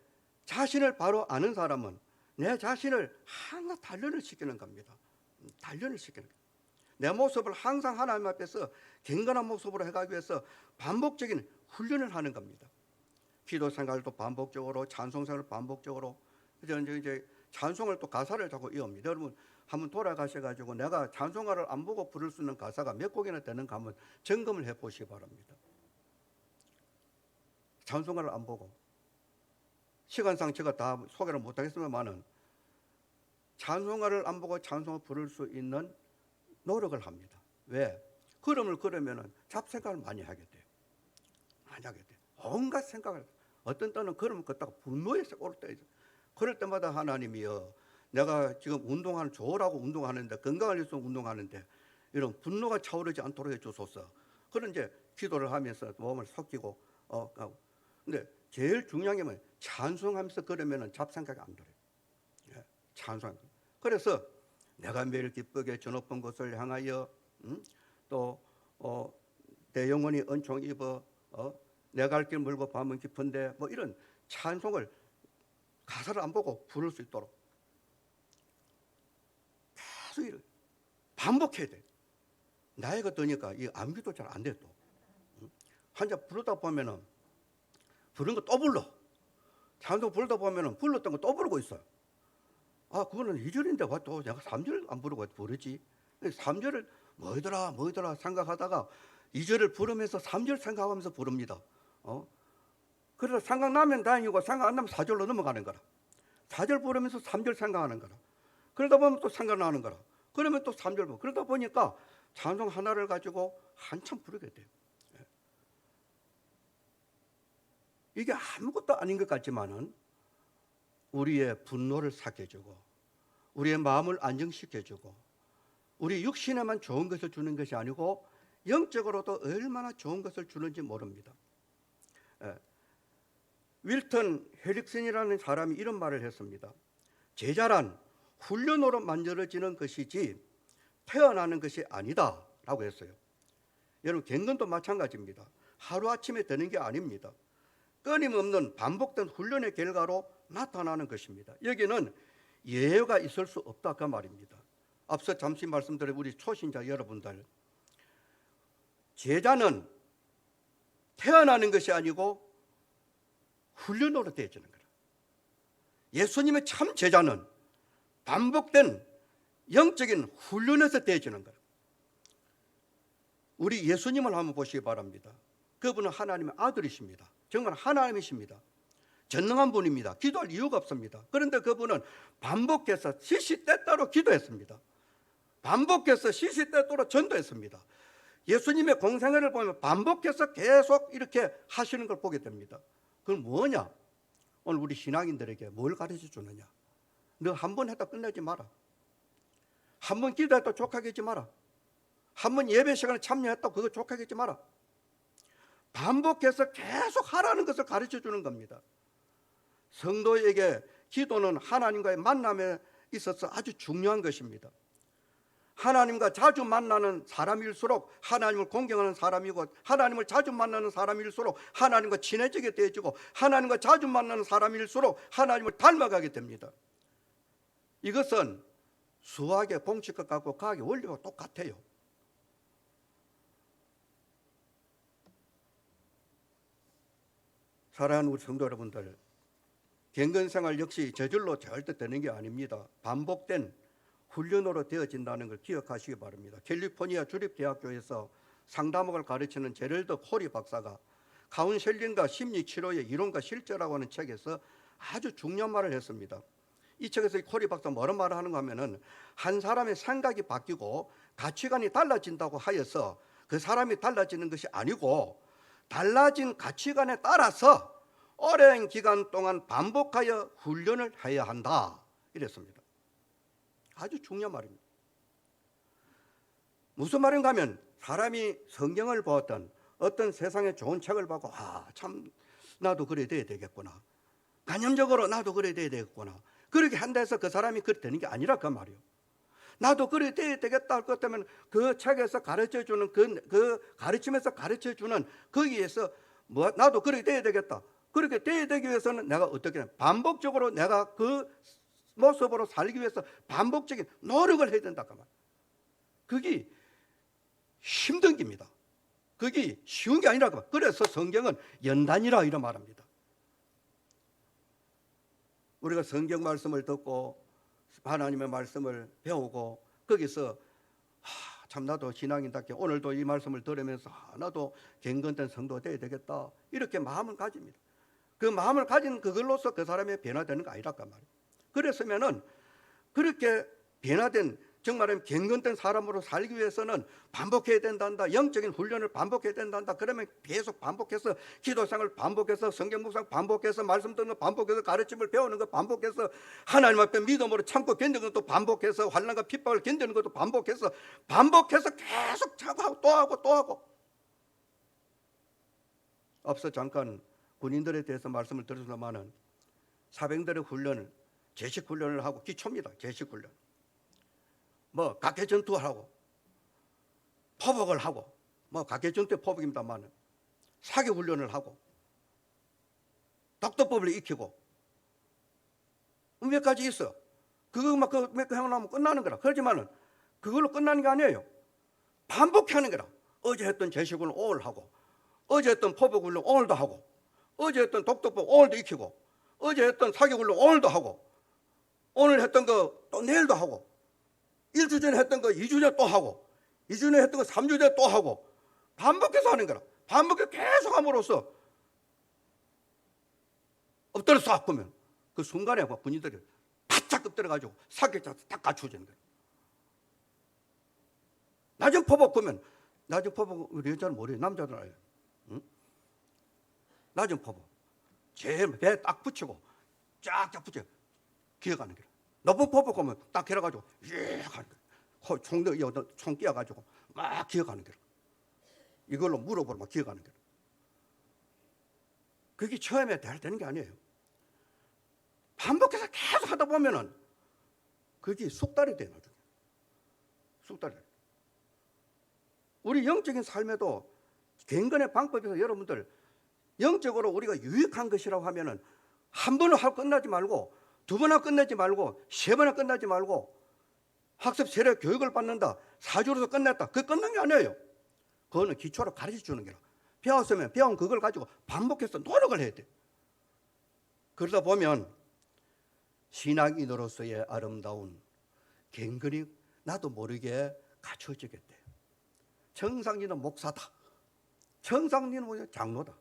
자신을 바로 아는 사람은 내 자신을 항상 단련을 시키는 겁니다. 단련을 시키는 겁니다. 내 모습을 항상 하나님 앞에서 경건한 모습으로 해가기 위해서 반복적인 훈련을 하는 겁니다. 기도 생활도 반복적으로, 찬송 생활도 반복적으로. 이제 찬송을 또 가사를 자꾸 이어옵니다. 여러분 한번 돌아가셔가지고 내가 찬송가를 안 보고 부를 수 있는 가사가 몇 곡이나 되는가 한번 점검을 해보시기 바랍니다. 찬송가를 안 보고 시간상 제가 다 소개를 못하겠습니다만은 찬송가를 안 보고 찬송을 부를 수 있는 노력을 합니다. 왜? 걸음을 걸으면 잡생각을 많이 하게 돼요. 많이 하게 돼. 온갖 생각을. 어떤 때는 그러면 걷다가 분노에서 오를 때 있어. 그럴 때마다 하나님이여, 내가 지금 운동하는 좋으라고 운동하는데, 건강을 위해서 운동하는데 이런 분노가 차오르지 않도록 해주소서. 그런 이제 기도를 하면서 몸을 속이고 근데 제일 중요한 게 뭐예요? 찬송하면서 그러면은 잡생각이 안 들어요. 예, 찬송. 그래서 내가 매일 기쁘게 저 높은 곳을 향하여 또 내 영혼이 은총 입어 내 갈 길 멀고 밤은 깊은데 뭐 이런 찬송을 가사를 안 보고 부를 수 있도록 계속 반복해야 돼. 나이가 드니까 이 암기도 잘 안 돼. 또 한자 부르다 보면은 부른 거 또 불러. 찬송 부르다 보면은 불렀던 거 또 부르고 있어요. 아, 그거는 2절인데 왜 또 내가 3절 안 부르고 부르지? 3절을 뭐더라 생각하다가 2절을 부르면서 3절 생각하면서 부릅니다. 그래서 생각나면 다행이고 생각 안 나면 4절로 넘어가는 거라. 4절 부르면서 3절 생각하는 거라. 그러다 보면 또 생각나는 거라. 그러면 또 3절 부르고. 그러다 보니까 찬송 하나를 가지고 한참 부르게 돼요. 이게 아무것도 아닌 것 같지만은 우리의 분노를 삭혀주고 우리의 마음을 안정시켜주고 우리 육신에만 좋은 것을 주는 것이 아니고 영적으로도 얼마나 좋은 것을 주는지 모릅니다. 윌턴 헬릭슨이라는 사람이 이런 말을 했습니다. 제자란 훈련으로 만들어지는 것이지 태어나는 것이 아니다 라고 했어요. 여러분, 갱년도 마찬가지입니다. 하루아침에 되는 게 아닙니다. 끊임없는 반복된 훈련의 결과로 나타나는 것입니다. 여기는 예외가 있을 수 없다 그 말입니다. 앞서 잠시 말씀드린 우리 초신자 여러분들, 제자는 태어나는 것이 아니고 훈련으로 되어지는 거예요. 예수님의 참 제자는 반복된 영적인 훈련에서 되어지는 거예요. 우리 예수님을 한번 보시기 바랍니다. 그분은 하나님의 아들이십니다. 정말 하나님이십니다. 전능한 분입니다. 기도할 이유가 없습니다. 그런데 그분은 반복해서 시시때때로 기도했습니다. 반복해서 시시때때로 전도했습니다. 예수님의 공생애를 보면 반복해서 계속 이렇게 하시는 걸 보게 됩니다. 그건 뭐냐? 오늘 우리 신앙인들에게 뭘 가르쳐 주느냐? 너 한 번 했다 끝내지 마라. 한 번 기도했다 족하겠지 마라. 한 번 예배 시간에 참여했다 그거 족하겠지 마라. 반복해서 계속 하라는 것을 가르쳐 주는 겁니다. 성도에게 기도는 하나님과의 만남에 있어서 아주 중요한 것입니다. 하나님과 자주 만나는 사람일수록 하나님을 공경하는 사람이고, 하나님을 자주 만나는 사람일수록 하나님과 친해지게 되어지고, 하나님과 자주 만나는 사람일수록 하나님을 닮아가게 됩니다. 이것은 수학의 공식과 같고 과학의 원리와 똑같아요. 사랑하는 우리 성도 여러분들, 경건생활 역시 저절로 절대 되는 게 아닙니다. 반복된 훈련으로 되어진다는 걸 기억하시기 바랍니다. 캘리포니아 주립대학교에서 상담학을 가르치는 제럴드 코리 박사가 카운셀링과 심리치료의 이론과 실제라고 하는 책에서 아주 중요한 말을 했습니다. 이 책에서 코리 박사 뭐런 말을 하는가 하면은, 한 사람의 생각이 바뀌고 가치관이 달라진다고 하여서 그 사람이 달라지는 것이 아니고, 달라진 가치관에 따라서 오랜 기간 동안 반복하여 훈련을 해야 한다 이랬습니다. 아주 중요한 말입니다. 무슨 말인가 하면, 사람이 성경을 보았던 어떤 세상의 좋은 책을 보고 참 나도 그래 돼야 되겠구나, 간념적으로 나도 그래 돼야 되겠구나, 그렇게 한다 해서 그 사람이 그래 되는 게 아니라 그 말이에요. 나도 그래 돼야 되겠다 할 것 때문에 그 책에서 가르쳐주는 그 가르치면서 가르쳐주는 거기에서 뭐 나도 그래 돼야 되겠다, 그렇게 돼야 되기 위해서는 내가 어떻게 반복적으로 내가 그 모습으로 살기 위해서 반복적인 노력을 해야 된다 그 말. 그게 힘든 겁니다. 그게 쉬운 게 아니라 그 말. 그래서 성경은 연단이라 이런 말합니다. 우리가 성경 말씀을 듣고 하나님의 말씀을 배우고 거기서 참 나도 신앙인답게 오늘도 이 말씀을 들으면서 나도 경건된 성도가 되어야 되겠다 이렇게 마음을 가집니다. 그 마음을 가진 그걸로서 그 사람이 변화되는 거 아니랄까 말이에요. 그랬으면은 그렇게 변화된 정말 경건된 사람으로 살기 위해서는 반복해야 된단다. 영적인 훈련을 반복해야 된단다. 그러면 계속 반복해서 기도생활을 반복해서 성경 묵상 반복해서 말씀 듣는 거 반복해서 가르침을 배우는 거 반복해서 하나님 앞에 믿음으로 참고 견디는 것도 반복해서 환난과 핍박을 견디는 것도 반복해서 계속 하고 또 하고 또 하고. 앞서 잠깐 군인들에 대해서 말씀을 드렸습니다마는 사병들의 훈련을 제식 훈련을 하고 기초입니다. 제식 훈련. 뭐 각계 전투하고 포복을 하고 뭐 각계 전투의 포복입니다만 사격 훈련을 하고 독도법을 익히고 몇 가지 있어. 그거 막 몇 개 해놓으면 끝나는 거라. 그렇지만은 그걸로 끝나는 게 아니에요. 반복하는 거라. 어제 했던 제식을 오늘 하고, 어제 했던 포복 훈련 오늘도 하고, 어제 했던 독도법 오늘도 익히고, 어제 했던 사격 훈련 오늘도 하고, 오늘 했던 거 또 내일도 하고. 1주 전에 했던 거 2주 전에 또 하고 2주 전에 했던 거 3주 전에 또 하고 반복해서 하는 거라. 반복해서 계속 함으로써 엎드려 싹 보면 그 순간에 막 군인들이 바짝 엎드려가지고 사격자 딱 갖추어지는 거예요. 낮은 포복 보면 낮은 포복 우리 여자는 모르요. 남자들 알아요. 응? 낮은 포복 제일 배에 딱 붙이고 쫙쫙 붙여 기어가는 거예요. 높은 포복 보면 딱 해가지고 예 가는 거예요. 총 끼어가지고 막 기어가는 거예요. 이걸로 무릎으로 막 기어가는 거예요. 그게 처음에 되는 게 아니에요. 반복해서 계속 하다 보면은 그게 숙달이 돼 나중에. 숙달이. 우리 영적인 삶에도 경건의 방법에서 여러분들 영적으로 우리가 유익한 것이라고 하면은 한 번은 하고 끝나지 말고 두 번은 끝내지 말고 세 번은 끝나지 말고 학습 세례 교육을 받는다 4주로서 끝냈다 그게 끝난 게 아니에요. 그거는 기초로 가르쳐 주는 거라. 배웠으면 배운 그걸 가지고 반복해서 노력을 해야 돼. 그러다 보면 신앙인으로서의 아름다운 경건이 나도 모르게 갖춰지겠대. 청상리는 목사다. 청상리는 뭐냐 장로다.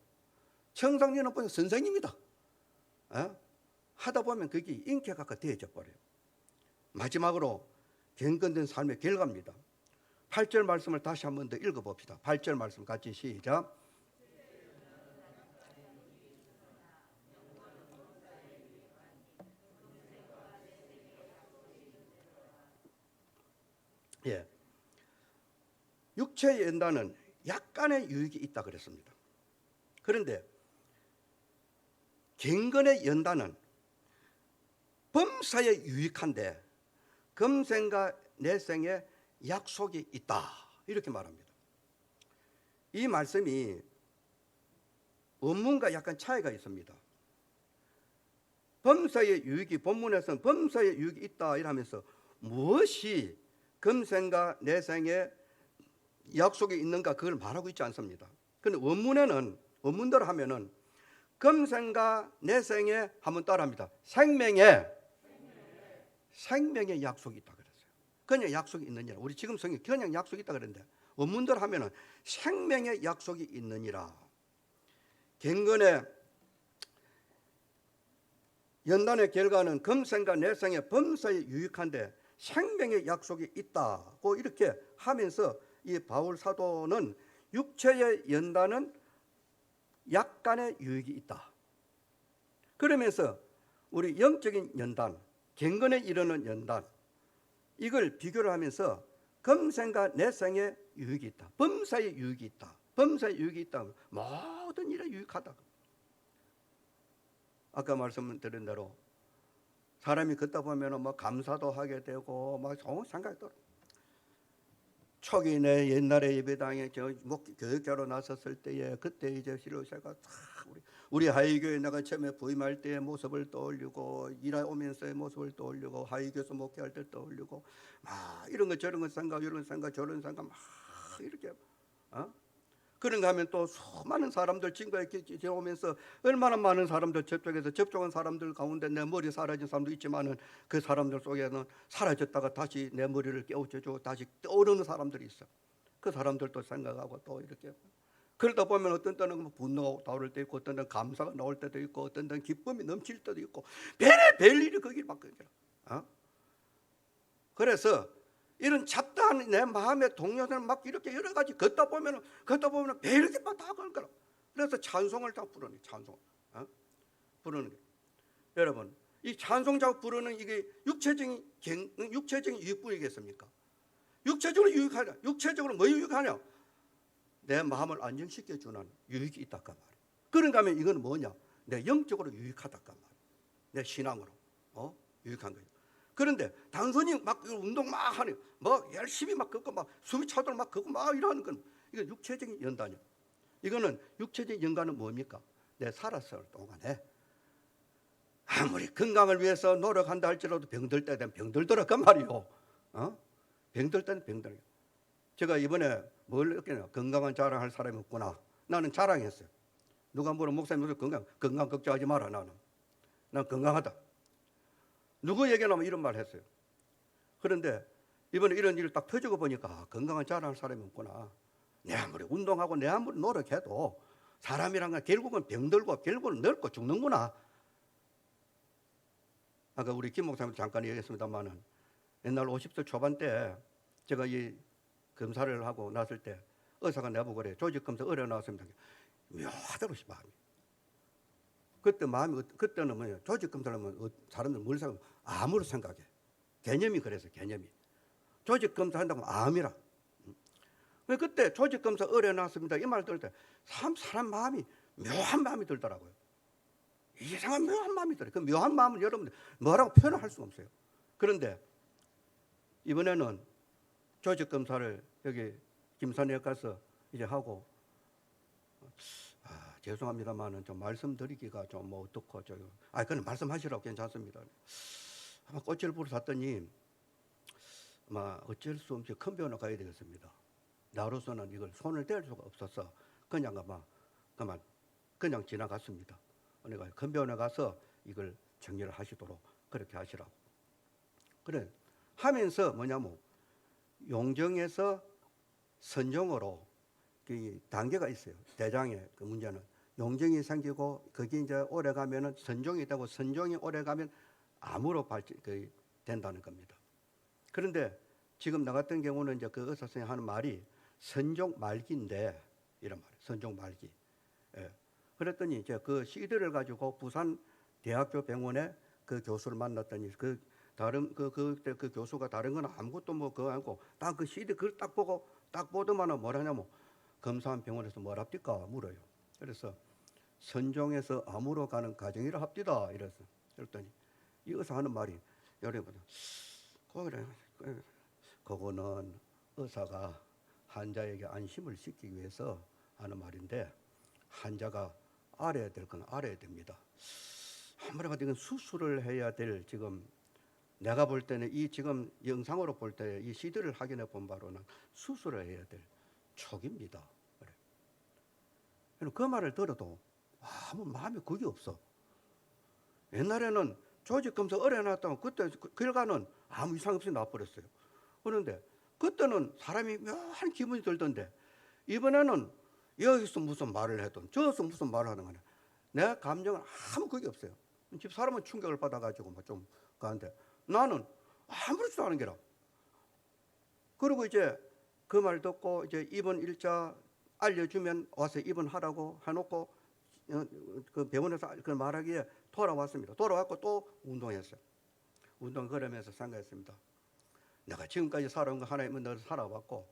청상리는 뭐냐 선생님이다. 하다 보면 그게 인격화가 되어져 버려요. 마지막으로 경건된 삶의 결과입니다. 8절 말씀을 다시 한 번 더 읽어봅시다. 8절 말씀 같이 시작. 예, 육체의 연단은 약간의 유익이 있다 그랬습니다. 그런데 경건의 연단은 범사에 유익한데 금생과 내생에 약속이 있다 이렇게 말합니다. 이 말씀이 원문과 약간 차이가 있습니다. 범사의 유익이 본문에서는 범사의 유익이 있다 이러면서 무엇이 금생과 내생에 약속이 있는가 그걸 말하고 있지 않습니다. 그런데 원문에는 원문대로 하면은 금생과 내생에 한번 따라합니다. 생명의 약속이 있다 그랬어요. 그냥 약속이 있느니라. 우리 지금 성경 그냥 약속이 있다 그랬는데 원문대로 하면은 생명의 약속이 있느니라. 경건의 연단의 결과는 금생과 내생의 범사에 유익한데 생명의 약속이 있다고 이렇게 하면서 이 바울 사도는 육체의 연단은 약간의 유익이 있다. 그러면서 우리 영적인 연단, 경건에 이르는 연단 이걸 비교를 하면서 금생과 내생의 유익이 있다. 범사의 유익이 있다. 범사의 유익이 있다. 모든 일에 유익하다. 아까 말씀드린 대로 사람이 걷다 보면 뭐 감사도 하게 되고 막 좋은 생각이 들어. 초기에 옛날에 예배당에 교육자로 나섰을 때에 그때 이제 실로세가 우리 하이교회 내가 처음에 부임할 때의 모습을 떠올리고 일하오면서의 모습을 떠올리고 하이교에서 목회할 때 떠올리고 막 이런 거 저런 거 생각 이런 생각 저런 생각 막 이렇게 그런가 하면 또 수많은 사람들 친구에 오면서 얼마나 많은 사람들 접촉한 사람들 가운데 내 머리 사라진 사람도 있지만은 그 사람들 속에는 사라졌다가 다시 내 머리를 깨우쳐주고 다시 떠오르는 사람들이 있어. 그 사람들도 생각하고 또 이렇게 그러다 보면 어떤 때는 분노가 나올 때 있고 어떤 때는 감사가 나올 때도 있고 어떤 때는 기쁨이 넘칠 때도 있고 별일이 거길 바뀌어요. 그래서 이런 잡다한 내 마음의 동요들을 막 이렇게 여러 가지 걷다 보면 배이렇게 다 그런 거라. 그래서 찬송을 다 부르는 찬송, 부르는 거예요. 여러분, 이 찬송자가 부르는 이게 육체적인 유익뿐이겠습니까? 육체적으로 유익하냐? 육체적으로 뭐 유익하냐? 내 마음을 안정시켜주는 유익이 있다까 말이야. 그런가 하면 이건 뭐냐? 내 영적으로 유익하다까 말이야. 내 신앙으로 유익한 거예요. 그런데 단순히 막 운동 막 하는, 뭐 열심히 막 걷고 막 숨이 차도록 막 걷고 막 이러는 건 이건 육체적인 연단이야. 이거는 육체적인 연관은 뭡니까? 내 살았을 동안에 아무리 건강을 위해서 노력한다 할지라도 병들 때 되면 병들더라고 말이요. 병들 때는 병들어요. 제가 이번에 뭘 느끼냐? 건강한 자랑할 사람이 없구나. 나는 자랑했어요. 누가 물어 목사님 무슨 건강 걱정하지 마라. 난 건강하다. 누구에게나 이런 말 했어요. 그런데 이번에 이런 일을 딱 터지고 보니까 건강한 자랑할 사람이 없구나. 내 아무리 운동하고 내 아무리 노력해도 사람이란 건 결국은 병들고 결국은 늙고 죽는구나. 아까 우리 김 목사님도 잠깐 얘기했습니다만은 옛날 50대 초반 때 제가 이 검사를 하고 났을 때 의사가 내보고 그래. 조직검사 어려 나왔습니다. 묘하더라고요 마음이. 그때는 뭐냐? 조직검사를 하면 사람들 뭘 생각해? 암으로 생각해. 개념이 그래서 개념이. 조직검사 한다고 암이라. 그때 조직검사 어려 나왔습니다. 이 말 들을 때 사람 마음이 묘한 마음이 들더라고요. 이상한 묘한 마음이 들어요. 그 묘한 마음을 여러분들 뭐라고 표현을 할 수가 없어요. 그런데 이번에는 조직검사를 여기 김산에 가서 이제 하고, 죄송합니다만은 좀 말씀드리기가 좀 뭐 어떻고 그건 말씀하시라고 괜찮습니다. 아마 꽃질부를 샀더니 아마 어쩔 수 없이 큰 병원에 가야 되겠습니다. 나로서는 이걸 손을 댈 수가 없어서 그냥 지나갔습니다. 그러니까 큰 병원에 가서 이걸 정리를 하시도록 그렇게 하시라고. 그래 하면서 뭐냐면 용정에서 선정으로 그 단계가 있어요. 대장의 그 문제는 용정이 생기고 거기 이제 오래 가면은 선종이 되고 선종이 오래 가면 암으로 된다는 겁니다. 그런데 지금 나 같은 경우는 이제 그 의사 선생님 하는 말이 선종 말기인데 이런 말이에요. 선종 말기. 예. 그랬더니 이제 그 CD를 가지고 부산 대학교 병원에 그 교수를 만났더니 그때 그 교수가 다른 건 아무것도 뭐 그거 아니고 딱 그 CD 그걸 딱 보더만은 뭐라냐면 검사한 병원에서 뭘 합니까 물어요. 그래서 선종에서 암으로 가는 과정이라 합디다 이랬어. 그랬더니 이 의사 하는 말이 여러분 그거는 의사가 환자에게 안심을 시키기 위해서 하는 말인데 환자가 알아야 될 건 알아야 됩니다. 아무래도 이건 수술을 해야 될 지금 내가 볼 때는 이 지금 영상으로 볼 때 이 CD를 확인해 본 바로는 수술을 해야 될 초기입니다. 그래. 그 말을 들어도 아무 마음이 그게 없어. 옛날에는 조직검사 어려놨다고 그때 결과는 아무 이상 없이 나와버렸어요. 그런데 그때는 사람이 묘한 기분이 들던데 이번에는 여기서 무슨 말을 해도 저기서 무슨 말을 하는 거냐. 내 감정은 아무 그게 없어요. 집 사람은 충격을 받아가지고 좀 가는데 나는 아무렇지도 않은 게라. 그리고 이제 그 말 듣고 이제 입원 일자 알려주면 와서 입원하라고 해놓고 그 병원에서 그 말하기에 돌아왔습니다. 돌아왔고 또 운동했어요. 운동 걸으면서 생각했습니다. 내가 지금까지 살아온 거 하나님은 늘 살아왔고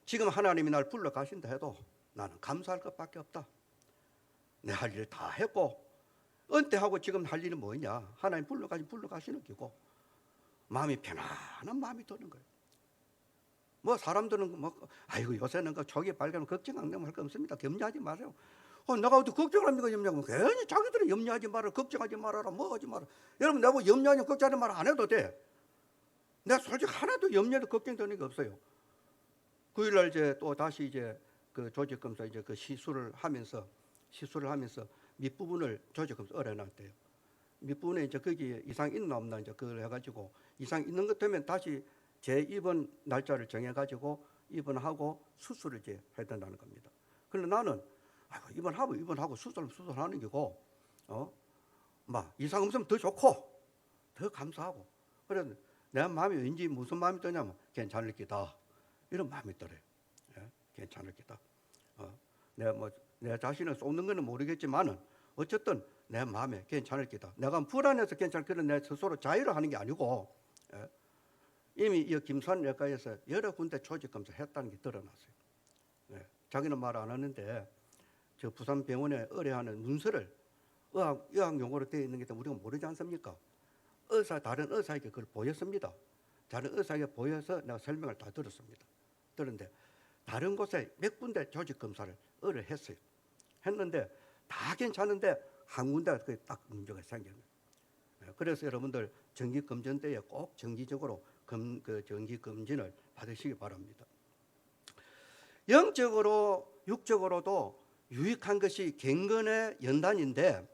지금 하나님이 날 불러가신다 해도 나는 감사할 것밖에 없다. 내 할 일 다 했고 은퇴하고 지금 할 일은 뭐냐. 하나님 불러가시는 기고 마음이 편안한 마음이 드는 거예요. 뭐 사람들은 아이고 요새는 그 초기 발견 걱정 안 되면 할 거 없습니다. 염려하지 마세요. 내가 어디 걱정을 합니까? 염려하면 괜히 자기들은 염려하지 마라, 걱정하지 말아라, 뭐 하지 마라. 여러분 내가 염려하지 걱정하지 마라 안 해도 돼. 내가 솔직히 하나도 염려도 걱정되는 게 없어요. 9일날 이제 또 다시 이제 그 조직검사 이제 그 시술을 하면서 밑부분을 조직검사 어려놨대요. 밑부분에 이제 거기 이상 있나 없나 이제 그걸 해가지고 이상 있는 것 되면 다시 재입원 날짜를 정해가지고 입원하고 수술을 이제 해야 된다는 겁니다. 그런데 나는 입원하고 수술하는 게고 막 이상 없으면 더 좋고 더 감사하고 그래서 내 마음이 왠지 무슨 마음이 드냐면 괜찮을 기다 이런 마음이 들어요. 예? 괜찮을 기다. 내 자신을 쏟는 거는 모르겠지만은 어쨌든 내 마음에 괜찮을 기다. 내가 불안해서 괜찮을 기는 내 스스로 자유를 하는 게 아니고 예? 이미 이 김산내과에서 여러 군데 조직 검사했다는 게 드러났어요. 예? 자기는 말 안 하는데 저 부산병원에 의뢰하는 문서를 의학 용어로 되어 있는 게 우리가 모르지 않습니까? 다른 의사에게 그걸 보였습니다. 다른 의사에게 보여서 내가 설명을 다 들었습니다. 그런데 다른 곳에 몇 군데 조직 검사를 의뢰했어요. 했는데 다 괜찮은데 한 군데 딱 문제가 생겨요. 그래서 여러분들 정기 검진 때에 꼭 정기적으로 정기 검진을 받으시기 바랍니다. 영적으로 육적으로도 유익한 것이 경건의 연단인데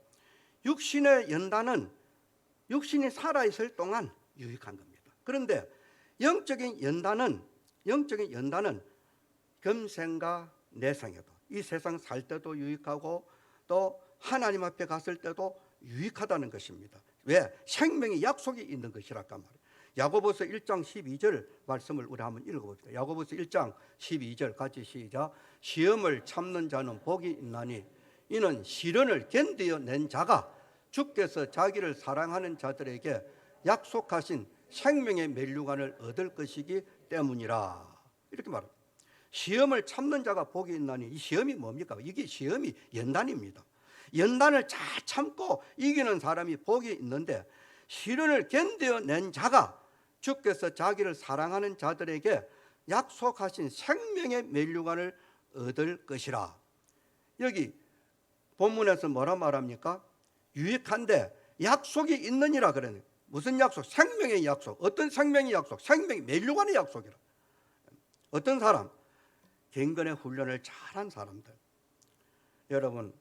육신의 연단은 육신이 살아있을 동안 유익한 겁니다. 그런데 영적인 연단은 금생과 내생에도 이 세상 살 때도 유익하고 또 하나님 앞에 갔을 때도 유익하다는 것입니다. 왜? 생명의 약속이 있는 것이랄까 말이에요. 야고보서 1장 12절 말씀을 우리 한번 읽어봅시다. 야고보서 1장 12절 같이 시작. 시험을 참는 자는 복이 있나니 이는 시련을 견디어 낸 자가 주께서 자기를 사랑하는 자들에게 약속하신 생명의 면류관을 얻을 것이기 때문이라. 이렇게 말합니다. 시험을 참는 자가 복이 있나니 이 시험이 뭡니까? 이게 시험이 연단입니다. 연단을 잘 참고 이기는 사람이 복이 있는데 시련을 견뎌낸 자가 주께서 자기를 사랑하는 자들에게 약속하신 생명의 면류관을 얻을 것이라. 여기 본문에서 뭐라 말합니까? 유익한데 약속이 있느니라 그러네. 무슨 약속? 생명의 약속. 어떤 생명의 약속? 생명의 면류관의 약속이라. 어떤 사람? 경건의 훈련을 잘한 사람들. 여러분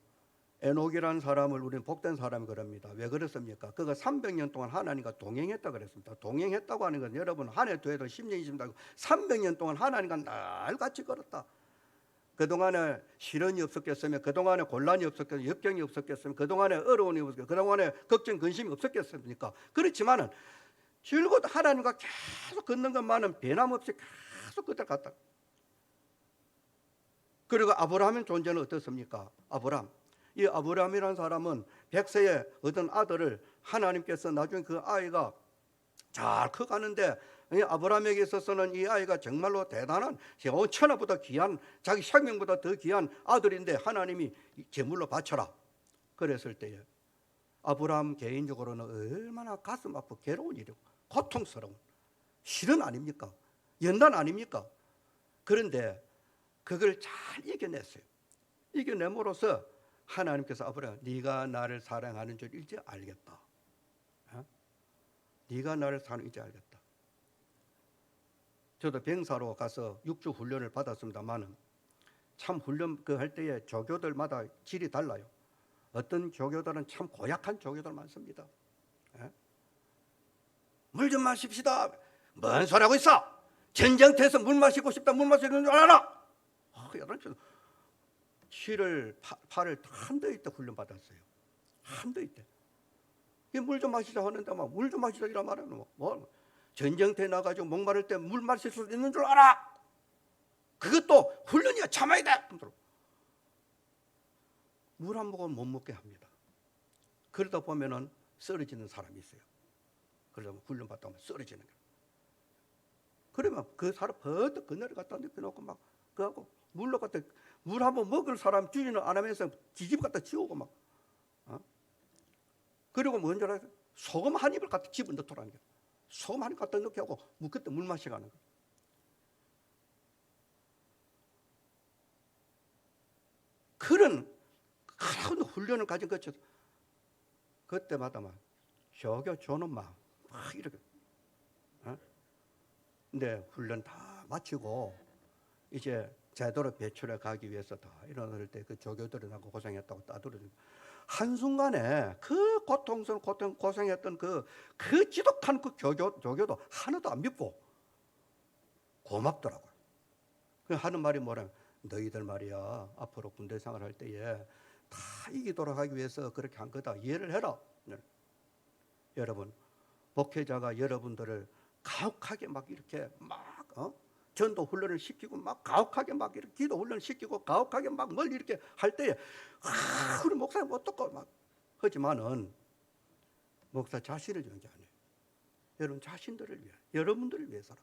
에녹이라는 사람을 우리는 복된 사람이 그럽니다. 왜 그렇습니까? 그가 300년 동안 하나님과 동행했다 그랬습니다. 동행했다고 하는 건 여러분 한 해 두 해도 10년 20년 300년 동안 하나님과 날같이 걸었다. 그동안에 시련이 없었겠으면, 그동안에 곤란이 없었겠으면, 역경이 없었겠으면, 그동안에 어려움이 없었겠으면, 그동안에 걱정 근심이 없었겠습니까? 그렇지만은 줄곧 하나님과 계속 걷는 것만은 변함없이 계속 그들 갔다. 그리고 아브라함의 존재는 어떻습니까? 이 아브라함이라는 사람은 100세에 얻은 아들을 하나님께서 나중에 그 아이가 잘 커가는데 아브라함에게 있어서는 이 아이가 정말로 대단한 천하보다 귀한 자기 생명보다 더 귀한 아들인데 하나님이 제물로 바쳐라 그랬을 때에 아브라함 개인적으로는 얼마나 가슴 아프고 괴로운 일이고 고통스러운 실은 아닙니까? 연단 아닙니까? 그런데 그걸 잘 이겨냈어요. 이겨냄으로써 하나님께서 아브라함 네가 나를 사랑하는 줄 이제 알겠다. 네가 나를 사랑하는 줄 이제 알겠다. 저도 병사로 가서 6주 훈련을 받았습니다만은 참 훈련 할 때에 조교들마다 질이 달라요. 어떤 조교들은 참 고약한 조교들 많습니다. 물 좀 마십시다. 뭔 소리 하고 있어? 전쟁터에서 물 마시고 싶다. 물 마시는 줄 알아? 팔을 한더위 때 훈련 받았어요. 한더위 때. 물 좀 마시자 하는데 막 물 좀 마시자 이란 말은 뭐 전쟁터에 나가지고 목마를 때 물 마실 수 있는 줄 알아? 그것도 훈련이야. 참아야 돼. 물 한 모금 못 먹게 합니다. 그러다 보면은 쓰러지는 사람이 있어요. 그러다 훈련 받다 보면 쓰러지는 거예요. 그러면 그 사람 버뜩 그늘에 갖다 눕혀놓고 막 그하고 물로 갖다 물 한번 먹을 사람 주지는 안 하면서 뒤집 갖다 치우고 막 그리고 뭔지 알아요? 소금 한 입을 갖다 집어 넣더라는 거예요. 소금 한 입 갖다 넣게 하고 그때 물 마셔가는 거예요. 그런 큰 훈련을 가진 거죠. 그때마다 막 조교 조는 막 이렇게. 근데 훈련 다 마치고 이제 제대로 배출해 가기 위해서 다 일어날 때 그 조교들이 나고 고생했다고 따돌려주고 한순간에 그 고생했던 그 지독한 그 조교도 하나도 안 믿고 고맙더라고요. 하는 말이 뭐라면 너희들 말이야 앞으로 군대 생활할 때에 다 이기도록 하기 위해서 그렇게 한 거다. 이해를 해라. 네. 여러분 목회자가 여러분들을 가혹하게 막 이렇게 막 전도 훈련을 시키고 막 가혹하게 막 이렇게 기도 훈련을 시키고 가혹하게 막 뭘 이렇게 할 때에 우리 목사님 어떡고 막 하지만은 목사 자신을 위한 게 아니에요. 여러분 자신들을 위해, 여러분들을 위해서라.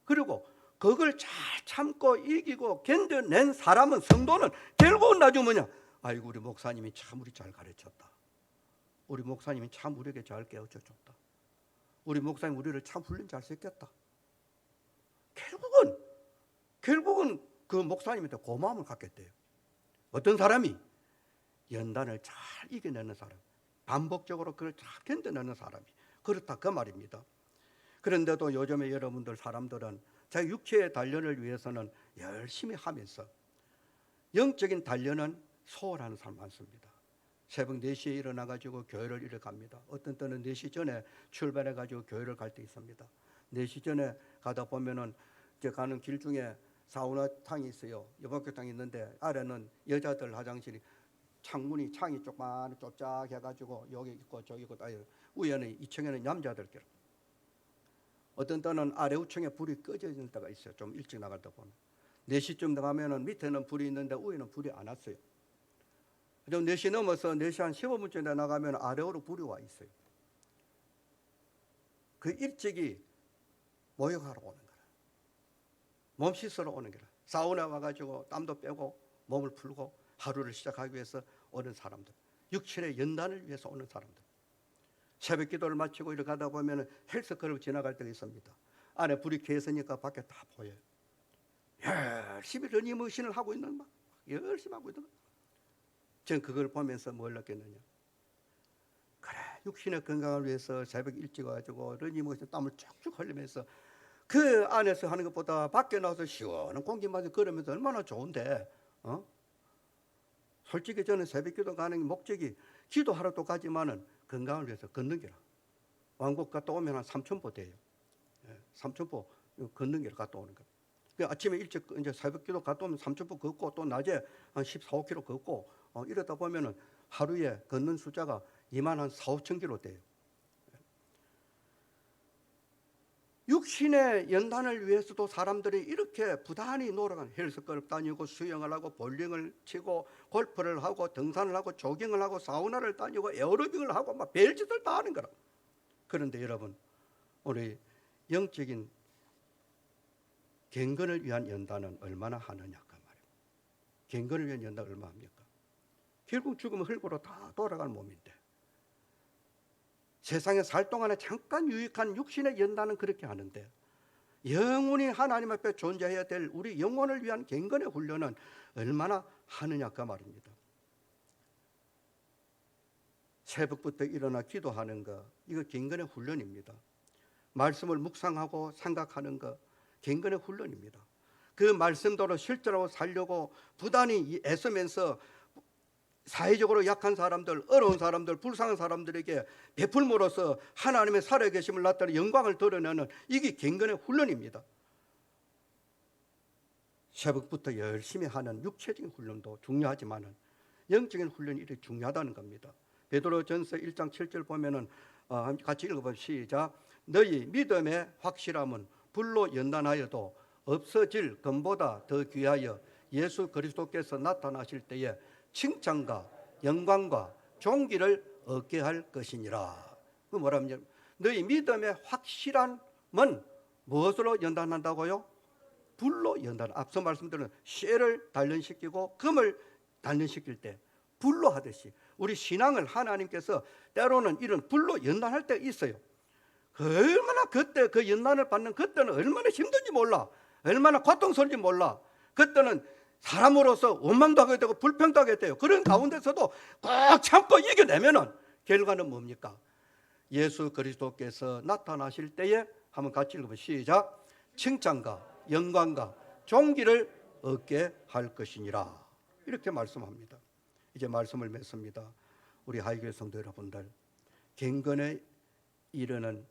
그리고 그걸 잘 참고 이기고 견뎌낸 사람은, 성도는 결국은 나중에 뭐냐? 아이고 우리 목사님이 참 우리 잘 가르쳤다. 우리 목사님이 참 우리에게 잘 깨우쳐줬다. 우리 목사님 우리를 참 훈련 잘 시켰다. 결국은 그 목사님한테 고마움을 갖겠대요. 어떤 사람이 연단을 잘 이겨내는 사람, 반복적으로 그걸 잘 견뎌내는 사람이 그렇다 그 말입니다. 그런데도 요즘에 여러분들 사람들은 자기 육체의 단련을 위해서는 열심히 하면서 영적인 단련은 소홀하는 사람 많습니다. 새벽 4시에 일어나가지고 교회를 이렇게 갑니다. 어떤 때는 4시 전에 출발해가지고 교회를 갈 때 있습니다. 4시 전에 가다 보면은 이제 가는 길 중에 사우나탕이 있어요. 여복교탕이 있는데 아래는 여자들 화장실이 창이 조그만 좁작 해가지고 여기 있고 저기 있고 위에는 2층에는 남자들끼리. 어떤 때는 아래 우층에 불이 꺼져있는 때가 있어요. 좀 일찍 나갈 때 보면 4시쯤 가면은 밑에는 불이 있는데 위에는 불이 안 왔어요. 4시 넘어서 4시 한 15분쯤에 나가면 아래로 불이 와 있어요. 그 일찍이 모욕하러 오는 거라. 몸 씻으러 오는 거라. 사우나 와가지고 땀도 빼고 몸을 풀고 하루를 시작하기 위해서 오는 사람들, 육신의 연단을 위해서 오는 사람들. 새벽 기도를 마치고 이렇게 가다 보면 헬스클럽 지나갈 때가 있습니다. 안에 불이 켜있으니까 밖에 다 보여요. 열심히 러닝머신을 하고 있는 막 열심히 하고 있는 거예요. 저는 그걸 보면서 뭘 느꼈느냐. 그래, 육신의 건강을 위해서 새벽 일찍 와가지고 러닝머신 땀을 쭉쭉 흘리면서 그 안에서 하는 것보다 밖에 나와서 시원한 공기 마시고 걸으면서 얼마나 좋은데. 솔직히 저는 새벽 기도 가는 목적이 기도하러도 가지만은 건강을 위해서 걷는 기라. 왕복 갔다 오면 한 3,000보 돼요. 3,000보 걷는 길 갔다 오는 거. 아침에 일찍 이제 새벽 기도 갔다 오면 3,000보 걷고 또 낮에 한 14, 15km 걷고 이러다 보면은 하루에 걷는 숫자가 2만 한 4, 5천 킬로 돼요. 육신의 연단을 위해서도 사람들이 이렇게 부단히 노력하는, 헬스클럽 다니고 수영을 하고 볼링을 치고 골프를 하고 등산을 하고 조깅을 하고 사우나를 다니고 에어로빅을 하고 막 별짓을 다 하는 거라. 그런데 여러분, 우리 영적인 경건을 위한 연단은 얼마나 하느냐 그 말이에요. 경건을 위한 연단 얼마 합니까? 결국 죽으면 흙으로 다 돌아갈 몸인데 세상에 살 동안에 잠깐 유익한 육신의 연단은 그렇게 하는데 영원히 하나님 앞에 존재해야 될 우리 영혼을 위한 경건의 훈련은 얼마나 하느냐 그 말입니다. 새벽부터 일어나 기도하는 거, 이거 경건의 훈련입니다. 말씀을 묵상하고 생각하는 거 경건의 훈련입니다. 그 말씀대로 실제로 살려고 부단히 애쓰면서 사회적으로 약한 사람들, 어려운 사람들, 불쌍한 사람들에게 베풀므로써 하나님의 살아계심을 나타내 영광을 드러내는 이게 경건의 훈련입니다. 새벽부터 열심히 하는 육체적인 훈련도 중요하지만 영적인 훈련이 이렇게 중요하다는 겁니다. 베드로전서 1장 7절 보면은 같이 읽어보면 시작. 너희 믿음의 확실함은 불로 연단하여도 없어질 금보다 더 귀하여 예수 그리스도께서 나타나실 때에 칭찬과 영광과 존귀를 얻게 할 것이니라. 그 뭐라면요? 너희 믿음의 확실함은 무엇으로 연단한다고요? 불로 연단. 앞서 말씀드린 쇠를 단련시키고 금을 단련시킬 때 불로 하듯이 우리 신앙을 하나님께서 때로는 이런 불로 연단할 때가 있어요. 얼마나 그때 그 연단을 받는 그때는 얼마나 힘든지 몰라. 얼마나 고통스러운지 몰라. 그때는 사람으로서 원망도 하게 되고 불평도 하게 돼요. 그런 가운데서도 꼭 참고 이겨내면은 결과는 뭡니까? 예수 그리스도께서 나타나실 때에 한번 같이 읽어보면 시작. 칭찬과 영광과 존귀를 얻게 할 것이니라. 이렇게 말씀합니다. 이제 말씀을 맺습니다. 우리 하이교회 성도 여러분들, 경건에 이르는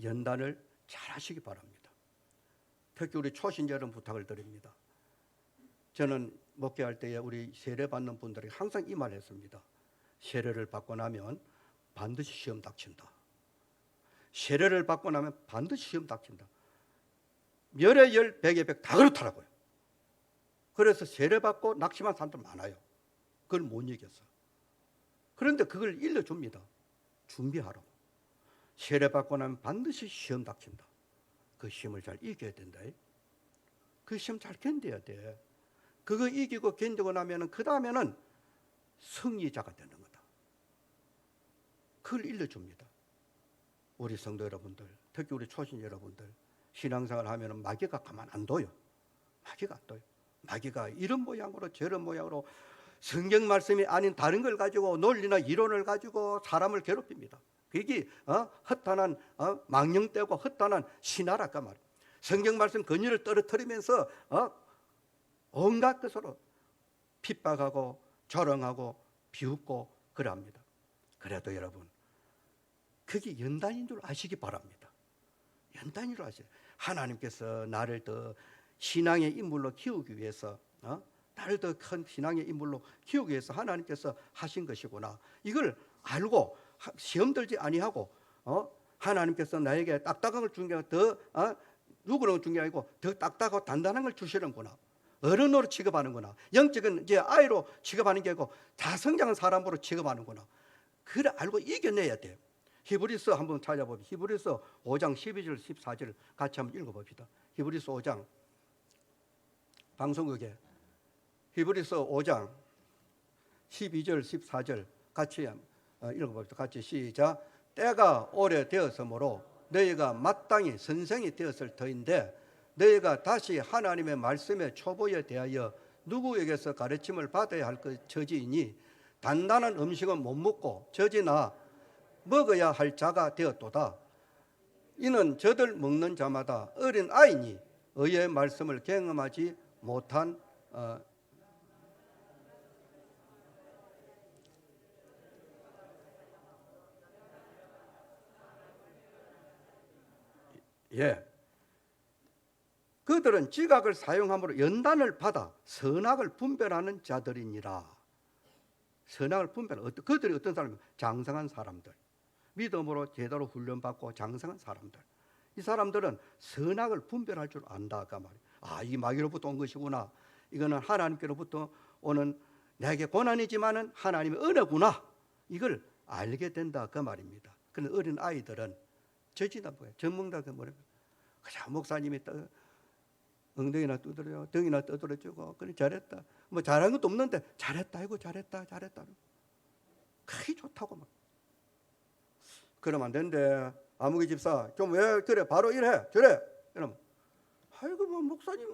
연단을 잘 하시기 바랍니다. 특히 우리 초신자 여러분 부탁을 드립니다. 저는 목회할 때에 우리 세례 받는 분들에게 항상 이 말을 했습니다. 세례를 받고 나면 반드시 시험 닥친다. 세례를 받고 나면 반드시 시험 닥친다. 열의 열, 백의 백 다 그렇더라고요. 그래서 세례받고 낙심한 사람들 많아요. 그걸 못 이겼어. 그런데 그걸 일러줍니다. 준비하라고. 세례받고 나면 반드시 시험 닥친다. 그 시험을 잘 이겨야 된다. 그 시험 잘 견뎌야 돼. 그거 이기고 견디고 나면은 그 다음에는 승리자가 되는 거다. 그걸 일러줍니다. 우리 성도 여러분들, 특히 우리 초신 여러분들, 신앙생활 하면은 마귀가 가만 안 둬요. 마귀가 안 둬요. 마귀가 이런 모양으로 저런 모양으로 성경 말씀이 아닌 다른 걸 가지고 논리나 이론을 가지고 사람을 괴롭힙니다. 그게 헛단한 망령되고 헛단한 신하랄까 말이에요. 성경 말씀 권위를 떨어뜨리면서 온갖 것으로 핍박하고 조롱하고 비웃고 그러합니다. 그래도 여러분, 그게 연단인 줄 아시기 바랍니다. 연단인 줄 아세요. 하나님께서 나를 더 신앙의 인물로 키우기 위해서 나를 더 큰 신앙의 인물로 키우기 위해서 하나님께서 하신 것이구나. 이걸 알고 시험 들지 아니하고 하나님께서 나에게 딱딱한 걸 준 게 더 누구는 준 게 아니고 더 딱딱하고 단단한 걸 주시는구나. 어른으로 취급하는구나. 영적인 이제 아이로 취급하는 게 아니고 다 성장한 사람으로 취급하는구나. 그래 알고 이겨내야 돼요. 히브리서 한번 찾아봅시다. 히브리서 5장 12절 14절 같이 한번 읽어봅시다. 히브리서 5장 방송국에 히브리서 5장 12절 14절 같이 읽어봅시다. 같이 시작. 때가 오래되었으므로 너희가 마땅히 선생이 되었을 터인데 너희가 다시 하나님의 말씀의 초보에 대하여 누구에게서 가르침을 받아야 할 처지이니 단단한 음식은 못 먹고 젖이나 먹어야 할 자가 되었도다. 이는 저들 먹는 자마다 어린 아이니 의의 말씀을 경험하지 못한 그들은 지각을 사용함으로 연단을 받아 선악을 분별하는 자들이니라. 선악을 분별하는 그들이 어떤 사람이에요? 장성한 사람들, 믿음으로 제대로 훈련받고 장성한 사람들. 이 사람들은 선악을 분별할 줄 안다 그 말이에요. 이 마귀로부터 온 것이구나. 이거는 하나님께로부터 오는 내게 고난이지만은 하나님의 은혜구나. 이걸 알게 된다 그 말입니다. 그런데 어린 아이들은 저지다 뭐예요? 젖먹다 그 뭐예요? 그냥 목사님이 엉덩이나 두드려, 등이나 두드려주고, 그래 잘했다. 뭐 잘한 것도 없는데 잘했다, 이거 잘했다. 그게 좋다고 막. 그러면 안 된대. 아무개 집사, 좀 왜 그래? 바로 이래, 저래. 이러면, 아이고 뭐 목사님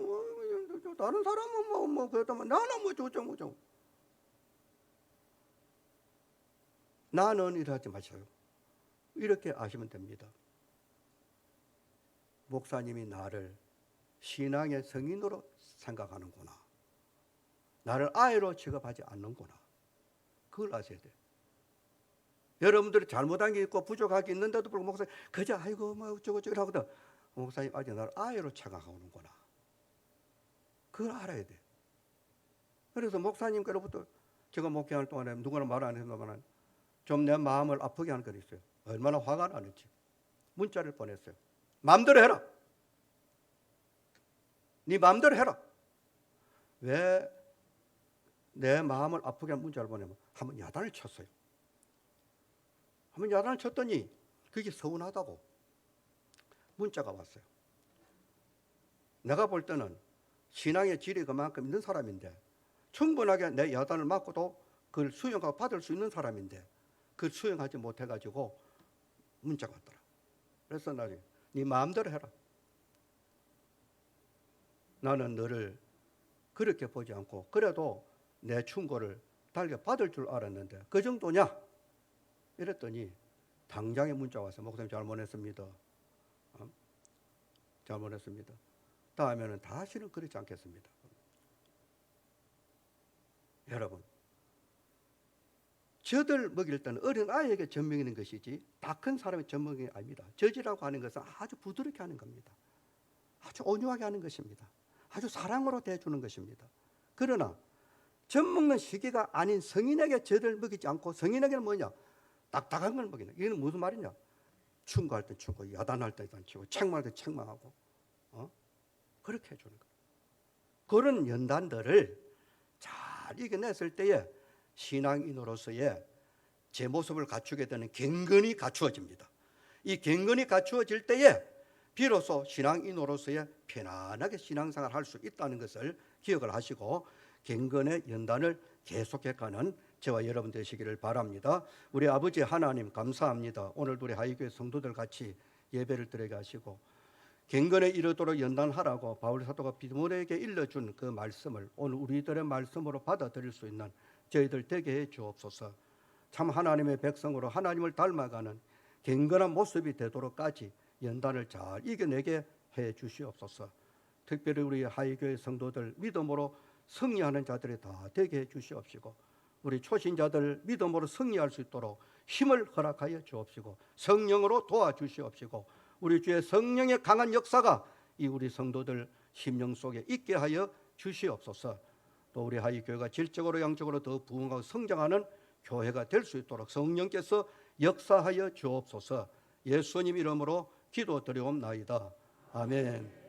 다른 사람은 뭐 그렇다면 나는 뭐 저쩌고. 나는 이러지 마셔요. 이렇게 아시면 됩니다. 목사님이 나를 신앙의 성인으로 생각하는구나. 나를 아이로 취급하지 않는구나. 그걸 아셔야 돼요. 여러분들이 잘못한 게 있고 부족한 게 있는데도 불구하고 목사님 그저 아이고 뭐 어쩌고 하거든. 목사님 아직 나를 아이로 생각하는구나. 그걸 알아야 돼. 그래서 목사님께로부터 제가 목회할 동안에 누구나 말 안 했지만 좀 내 마음을 아프게 하는 건 있어요. 얼마나 화가 나는지 문자를 보냈어요. 마음대로 해라. 네 마음대로 해라. 왜 내 마음을 아프게 하는 문자를 보내면 한번 야단을 쳤어요. 한번 야단을 쳤더니 그게 서운하다고 문자가 왔어요. 내가 볼 때는 신앙의 질이 그만큼 있는 사람인데 충분하게 내 야단을 맞고도 그걸 수용하고 받을 수 있는 사람인데 그걸 수용하지 못해가지고 문자가 왔더라. 그래서 나중에 네 마음대로 해라. 나는 너를 그렇게 보지 않고 그래도 내 충고를 달게 받을 줄 알았는데 그 정도냐? 이랬더니 당장에 문자 와서 목사님 잘못했습니다. 잘못했습니다. 다음에는 다시는 그렇지 않겠습니다. 여러분, 젖을 먹일 때는 어린 아이에게 젖 먹이는 것이지 다 큰 사람의 젖 먹이는 게 아닙니다. 젖이라고 하는 것은 아주 부드럽게 하는 겁니다. 아주 온유하게 하는 것입니다. 아주 사랑으로 대해주는 것입니다. 그러나 젖 먹는 시기가 아닌 성인에게 젖을 먹이지 않고 성인에게는 뭐냐? 딱딱한 걸 먹이는. 이건 무슨 말이냐? 충고할 때 충고, 야단할 때 야단치고, 책망할 때 책망하고, 그렇게 해주는 거예요. 그런 연단들을 잘 이겨냈을 때에 신앙인으로서의 제 모습을 갖추게 되는 경건이 갖추어집니다. 이 경건이 갖추어질 때에 비로소 신앙인으로서의 편안하게 신앙생활을 할 수 있다는 것을 기억을 하시고 경건의 연단을 계속해가는 저와 여러분 되시기를 바랍니다. 우리 아버지 하나님 감사합니다. 오늘도 우리 하이교회 성도들 같이 예배를 드리게 하시고 경건에 이르도록 연단하라고 바울 사도가 디모데에게 일러준 그 말씀을 오늘 우리들의 말씀으로 받아들일 수 있는 저희들 되게 해 주옵소서. 참 하나님의 백성으로 하나님을 닮아가는 경건한 모습이 되도록까지 연단을 잘 이겨내게 해 주시옵소서. 특별히 우리 하이교회 성도들 믿음으로 승리하는 자들이 다 되게 해 주시옵시고 우리 초신자들 믿음으로 승리할 수 있도록 힘을 허락하여 주옵시고 성령으로 도와주시옵시고 우리 주의 성령의 강한 역사가 이 우리 성도들 심령 속에 있게 하여 주시옵소서. 또 우리 하이교회가 질적으로 양적으로 더 부흥하고 성장하는 교회가 될 수 있도록 성령께서 역사하여 주옵소서. 예수님 이름으로 기도드리옵나이다. 아멘.